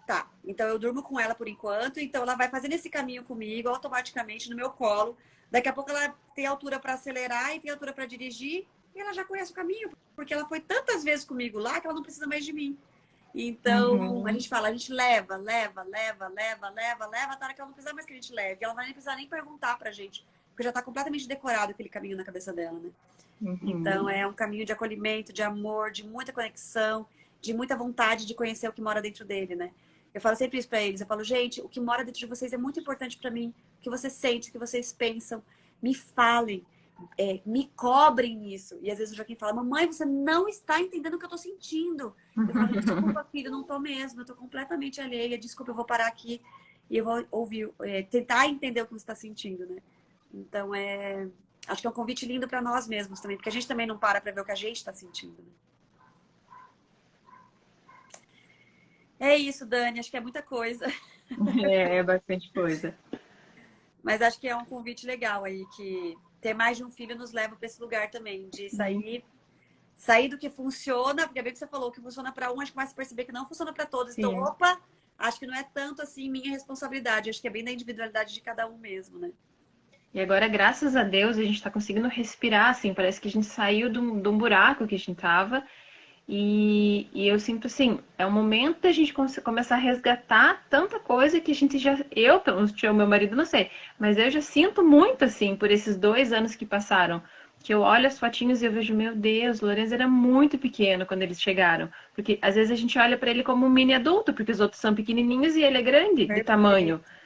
Tá, então eu durmo com ela por enquanto, então ela vai fazendo esse caminho comigo automaticamente no meu colo. Daqui a pouco ela tem altura para acelerar e tem altura para dirigir e ela já conhece o caminho, porque ela foi tantas vezes comigo lá que ela não precisa mais de mim. Então, a Uhum. gente fala, a gente leva, até a hora que ela não precisa mais que a gente leve. Ela não vai nem precisar nem perguntar pra gente, porque já tá completamente decorado aquele caminho na cabeça dela, né? Então, Uhum. é um caminho de acolhimento, de amor, de muita conexão, de muita vontade de conhecer o que mora dentro dele, né? Eu falo sempre isso pra eles. Eu falo, gente, o que mora dentro de vocês é muito importante pra mim. O que vocês sentem, o que vocês pensam. Me falem, me cobrem isso. E às vezes o Joaquim fala, mamãe, você não está entendendo o que eu tô sentindo. Eu falo, desculpa, filho, não tô mesmo. Eu tô completamente alheia. Desculpa, eu vou parar aqui e eu vou ouvir, tentar entender o que você está sentindo, né? Então, acho que é um convite lindo para nós mesmos também, porque a gente também não para ver o que a gente está sentindo. Né? É isso, Dani, acho que é muita coisa. É, é bastante coisa. Mas acho que é um convite legal aí, que ter mais de um filho nos leva para esse lugar também, de sair do que funciona, porque é bem que você falou, o que funciona para um, acho que começa a perceber que não funciona para todos. Então, Sim. opa, acho que não é tanto assim minha responsabilidade, acho que é bem da individualidade de cada um mesmo, né? E agora, graças a Deus, a gente tá conseguindo respirar, assim, parece que a gente saiu de um buraco que a gente tava. E eu sinto assim, é o momento da gente começar a resgatar tanta coisa que a gente já. Eu, pelo menos, o meu marido, não sei, mas eu já sinto muito assim por esses 2 anos que passaram. Que eu olho as fotinhos e eu vejo, meu Deus, o Lourenço era muito pequeno quando eles chegaram. Porque às vezes a gente olha para ele como um mini adulto, porque os outros são pequenininhos e ele é grande de tamanho. Perfeito.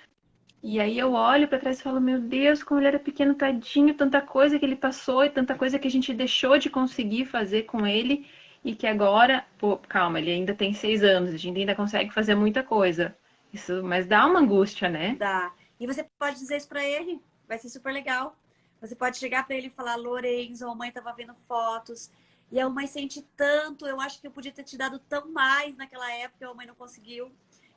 E aí eu olho para trás e falo, meu Deus, como ele era pequeno, tadinho, tanta coisa que ele passou e tanta coisa que a gente deixou de conseguir fazer com ele e que agora, pô, calma, ele ainda tem 6 anos, a gente ainda consegue fazer muita coisa. Isso, mas dá uma angústia, né? Dá. E você pode dizer isso pra ele, vai ser super legal. Você pode chegar pra ele e falar: Lourenço, a mamãe tava vendo fotos e a mamãe sente tanto. Eu acho que eu podia ter te dado tão mais naquela época, a mamãe não conseguiu.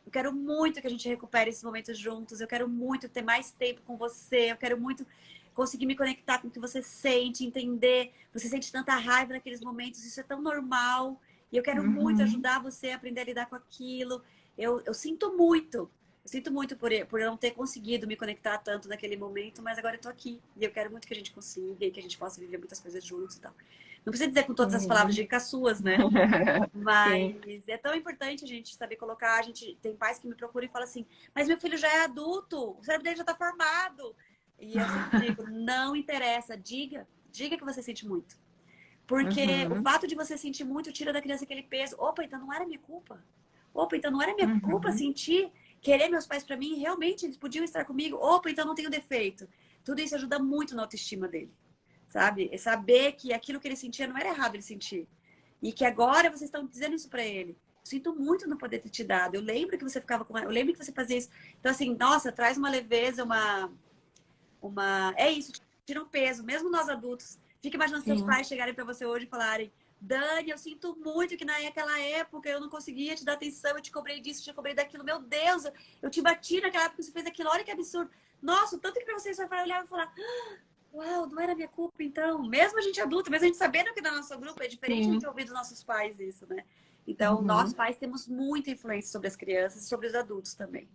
Eu quero muito que a gente recupere esses momentos juntos. Eu quero muito ter mais tempo com você. Eu quero muito conseguir me conectar com o que você sente, entender. Você sente tanta raiva naqueles momentos, isso é tão normal. E eu quero muito Uhum, ajudar você a aprender a lidar com aquilo. Eu sinto muito. Eu sinto muito por eu não ter conseguido me conectar tanto naquele momento, mas agora eu tô aqui. E eu quero muito que a gente consiga e que a gente possa viver muitas coisas juntos e tal. Não precisa dizer com todas as palavras, uhum. diga com as suas, né? Sim, Mas é tão importante a gente saber colocar. A gente tem pais que me procuram e falam assim: mas meu filho já é adulto, o cérebro dele já tá formado. E eu sempre digo: não interessa, diga que você sente muito. Porque o uhum, fato de você sentir muito tira da criança aquele peso. Opa, então não era minha culpa. Opa, então não era minha culpa uhum, sentir, querer meus pais para mim, realmente eles podiam estar comigo. Opa, então não tenho defeito. Tudo isso ajuda muito na autoestima dele, sabe? É saber que aquilo que ele sentia não era errado ele sentir. E que agora vocês estão dizendo isso para ele. Sinto muito não poder ter te dado. Eu lembro que você ficava com. Eu lembro que você fazia isso. Então, assim, nossa, traz uma leveza, uma. É isso, tira um peso, mesmo nós adultos. Fica imaginando seus sim, pais chegarem para você hoje e falarem: Dani, eu sinto muito que naquela época eu não conseguia te dar atenção, eu te cobrei disso, te cobrei daquilo. Meu Deus, eu te bati naquela época que você fez aquilo. Olha que absurdo. Nossa, tanto que para vocês vai olhar e falar: uau, não era minha culpa então. Mesmo a gente adulto, mesmo a gente sabendo que no nosso grupo é diferente a sim. gente ouvir dos nossos pais isso, né? Então, nós Uhum. pais temos muita influência sobre as crianças e sobre os adultos também.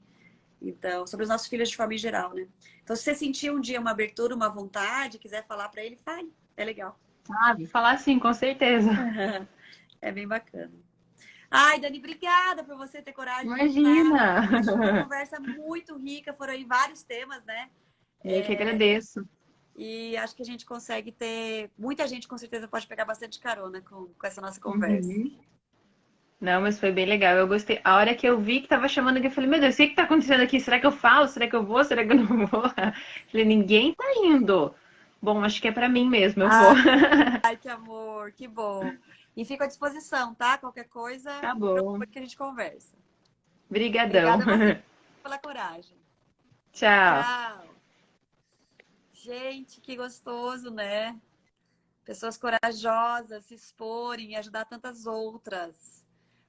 Então, sobre os nossos filhos de forma em geral, né? Então, se você sentir um dia uma abertura, uma vontade, quiser falar para ele, fale. É legal. Sabe, falar sim, com certeza. É bem bacana. Ai, Dani, obrigada por você ter coragem de falar. Imagina! Acho que foi uma conversa muito rica, foram aí vários temas, né? Eu que agradeço. E acho que a gente consegue ter. Muita gente com certeza pode pegar bastante carona com essa nossa conversa. Uhum. Não, mas foi bem legal. Eu gostei. A hora que eu vi que tava chamando aqui, eu falei, meu Deus, o que que tá acontecendo aqui? Será que eu falo? Será que eu vou? Será que eu não vou? Falei, ninguém tá indo. Bom, acho que é pra mim mesmo, eu vou. Ai, que amor, que bom. E fico à disposição, tá? Qualquer coisa, Tá me procura bom. que a gente conversa. Brigadão. Obrigada a você pela coragem. Tchau. Tchau. Gente, que gostoso, né? Pessoas corajosas se exporem e ajudar tantas outras.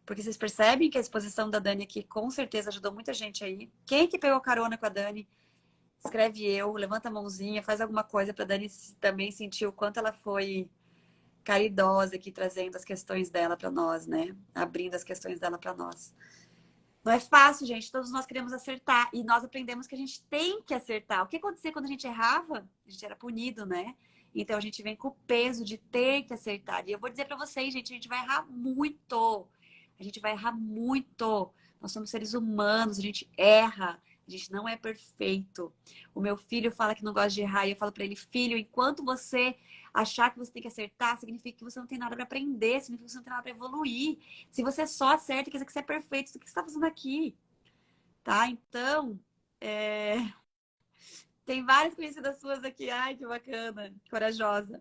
Porque vocês percebem que a exposição da Dani aqui com certeza ajudou muita gente aí. Quem que pegou carona com a Dani? Escreve eu, levanta a mãozinha, faz alguma coisa para Dani também sentir o quanto ela foi caridosa aqui trazendo as questões dela para nós, né? Abrindo as questões dela para nós. Não é fácil, gente. Todos nós queremos acertar e nós aprendemos que a gente tem que acertar. O que acontecia quando a gente errava? A gente era punido, né? Então a gente vem com o peso de ter que acertar. E eu vou dizer para vocês, gente, a gente vai errar muito. A gente vai errar muito. Nós somos seres humanos, a gente erra. A gente não é perfeito. O meu filho fala que não gosta de errar e eu falo para ele, filho, enquanto você achar que você tem que acertar, significa que você não tem nada para aprender, significa que você não tem nada para evoluir. Se você só acerta, quer dizer que você é perfeito, o que você está fazendo aqui? Tá? Então, tem várias conhecidas suas aqui. Ai, que bacana, corajosa.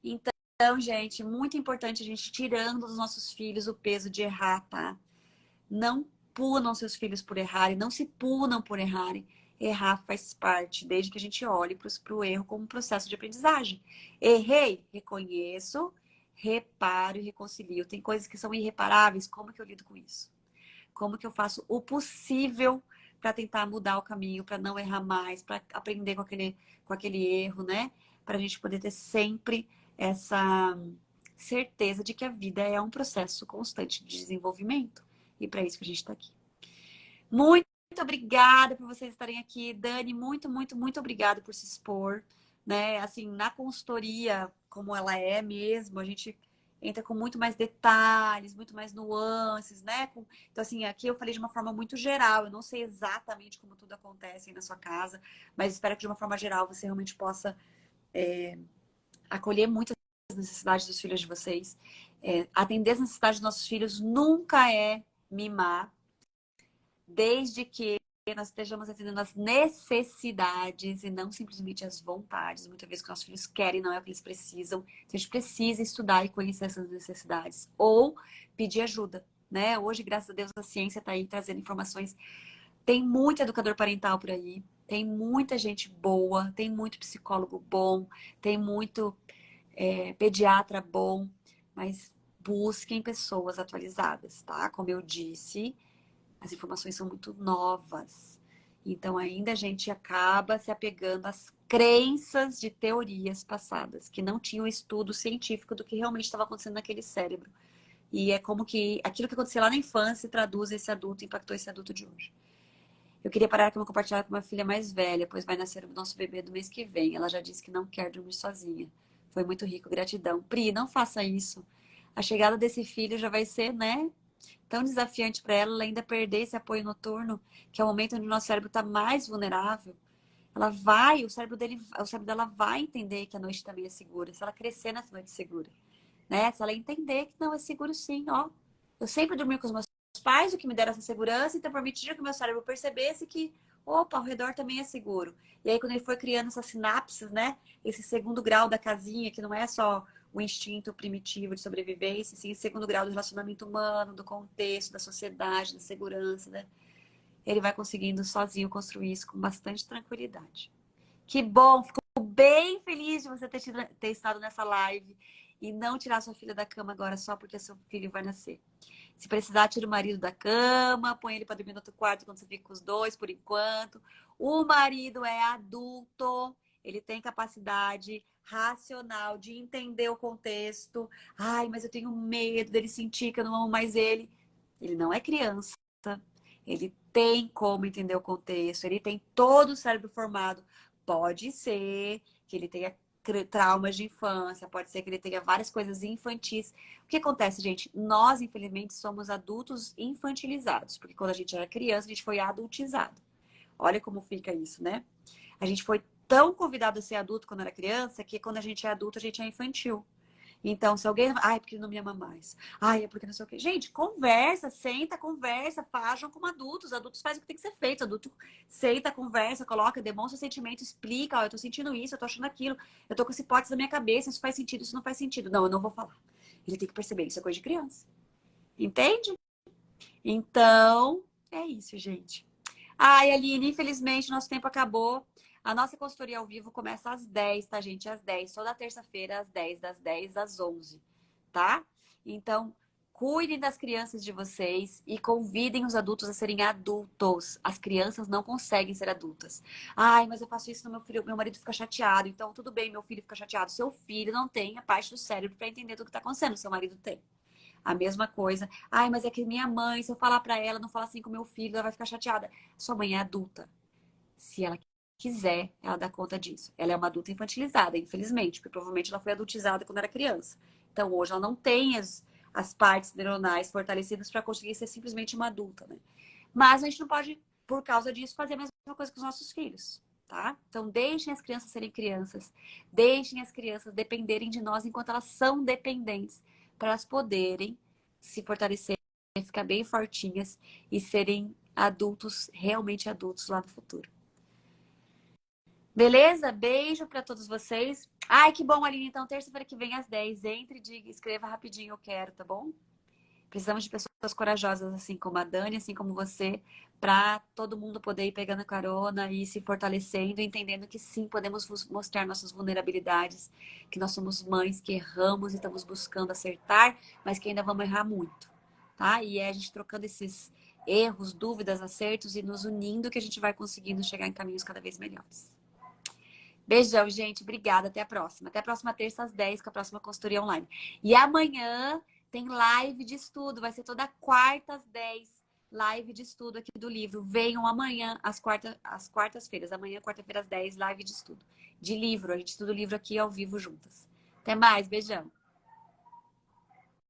Então, gente, muito importante a gente tirando dos nossos filhos o peso de errar, tá? Não punam seus filhos por errarem, não se punam por errarem. Errar faz parte, desde que a gente olhe para o erro como um processo de aprendizagem. Errei, reconheço, reparo e reconcilio. Tem coisas que são irreparáveis, como que eu lido com isso? Como que eu faço o possível para tentar mudar o caminho, para não errar mais, para aprender com aquele erro, né? Para a gente poder ter sempre essa certeza de que a vida é um processo constante de desenvolvimento. E para isso que a gente está aqui. Muito obrigada por vocês estarem aqui. Dani, muito, muito, muito obrigada por se expor, né? Assim, na consultoria, como ela é mesmo, a gente entra com muito mais detalhes, muito mais nuances, né? Então, assim, aqui eu falei de uma forma muito geral. Eu não sei exatamente como tudo acontece aí na sua casa, mas espero que de uma forma geral você realmente possa acolher muitas necessidades dos filhos de vocês. Atender as necessidades dos nossos filhos nunca é mimar, desde que nós estejamos atendendo as necessidades e não simplesmente as vontades. Muitas vezes o que nossos filhos querem não é o que eles precisam. Então, a gente precisa estudar e conhecer essas necessidades. Ou pedir ajuda, né? Hoje, graças a Deus, a ciência está aí trazendo informações. Tem muito educador parental por aí. Tem muita gente boa. Tem muito psicólogo bom. Tem muito pediatra bom. Mas busquem pessoas atualizadas, tá? Como eu disse, as informações são muito novas. Então, ainda a gente acaba se apegando às crenças de teorias passadas, que não tinham estudo científico do que realmente estava acontecendo naquele cérebro. E é como que aquilo que aconteceu lá na infância traduz esse adulto, impactou esse adulto de hoje. Eu queria parar aqui e compartilhar com uma filha mais velha, pois vai nascer o nosso bebê do mês que vem. Ela já disse que não quer dormir sozinha. Foi muito rico, gratidão. Pri, não faça isso. A chegada desse filho já vai ser, né, tão desafiante para ela ainda perder esse apoio noturno, que é o momento onde o nosso cérebro está mais vulnerável. O cérebro dela vai entender que a noite também é segura, se ela crescer nessa noite segura, né? Se ela entender que não é seguro sim, ó. Eu sempre dormi com os meus pais, o que me deram essa segurança, então permitia que o meu cérebro percebesse que, opa, ao redor também é seguro. E aí quando ele foi criando essas sinapses, né? Esse segundo grau da casinha, que não é só o instinto primitivo de sobrevivência, sim, o segundo grau do relacionamento humano, do contexto, da sociedade, da segurança, né? Ele vai conseguindo sozinho construir isso com bastante tranquilidade. Que bom, fico bem feliz de você ter estado nessa live e não tirar sua filha da cama agora só porque seu filho vai nascer. Se precisar, tira o marido da cama, põe ele para dormir no outro quarto quando você fica com os dois, por enquanto. O marido é adulto, ele tem capacidade racional de entender o contexto. Ai, mas eu tenho medo dele sentir que eu não amo mais ele. Ele não é criança. Ele tem como entender o contexto, ele tem todo o cérebro formado. Pode ser que ele tenha traumas de infância, pode ser que ele tenha várias coisas infantis. O que acontece, gente? Nós, infelizmente, somos adultos infantilizados, porque quando a gente era criança, a gente foi adultizado. Olha como fica isso, né? A gente foi tão convidado a ser adulto quando era criança, que quando a gente é adulto, a gente é infantil. Então, se alguém. Ai, porque ele não me ama mais. Ai, é porque não sei o quê. Gente, conversa, senta, conversa, fajam como adultos. Adultos fazem o que tem que ser feito. Adulto senta, conversa, coloca, demonstra o sentimento, explica. Ó, eu tô sentindo isso, eu tô achando aquilo. Eu tô com essa hipótese na minha cabeça. Isso faz sentido, isso não faz sentido. Não, eu não vou falar. Ele tem que perceber. Isso é coisa de criança. Entende? Então, é isso, gente. Ai, Aline, infelizmente, nosso tempo acabou. A nossa consultoria ao vivo começa às 10, tá, gente? Às 10, toda terça-feira, às 10, das 10 às 11, tá? Então, cuidem das crianças de vocês e convidem os adultos a serem adultos. As crianças não conseguem ser adultas. Ai, mas eu faço isso no meu filho, meu marido fica chateado. Então, tudo bem, meu filho fica chateado. Seu filho não tem a parte do cérebro para entender tudo que tá acontecendo. Seu marido tem. A mesma coisa. Ai, mas é que minha mãe, se eu falar pra ela, não falar assim com meu filho, ela vai ficar chateada. Sua mãe é adulta. Se ela quiser, ela dá conta disso. Ela é uma adulta infantilizada, infelizmente, porque provavelmente ela foi adultizada quando era criança. Então, hoje ela não tem as partes neuronais fortalecidas para conseguir ser simplesmente uma adulta, né? Mas a gente não pode, por causa disso, fazer a mesma coisa com os nossos filhos, tá? Então, deixem as crianças serem crianças. Deixem as crianças dependerem de nós enquanto elas são dependentes, para elas poderem se fortalecer, ficar bem fortinhas e serem adultos, realmente adultos lá no futuro. Beleza? Beijo para todos vocês. Ai, que bom, Aline. Então, terça-feira que vem às 10, entre e diga, escreva rapidinho, eu quero, tá bom? Precisamos de pessoas corajosas, assim como a Dani, assim como você, para todo mundo poder ir pegando carona e se fortalecendo, entendendo que sim, podemos mostrar nossas vulnerabilidades, que nós somos mães que erramos e estamos buscando acertar, mas que ainda vamos errar muito, tá? E é a gente trocando erros, dúvidas, acertos e nos unindo que a gente vai conseguindo chegar em caminhos cada vez melhores. Beijão, gente. Obrigada. Até a próxima. Até a próxima terça às 10 com a próxima consultoria online. E amanhã tem live de estudo. Vai ser toda quarta às 10. Live de estudo aqui do livro. Venham amanhã às quartas-feiras. Amanhã, quarta-feira às 10, live de estudo. De livro. A gente estuda o livro aqui ao vivo juntas. Até mais. Beijão.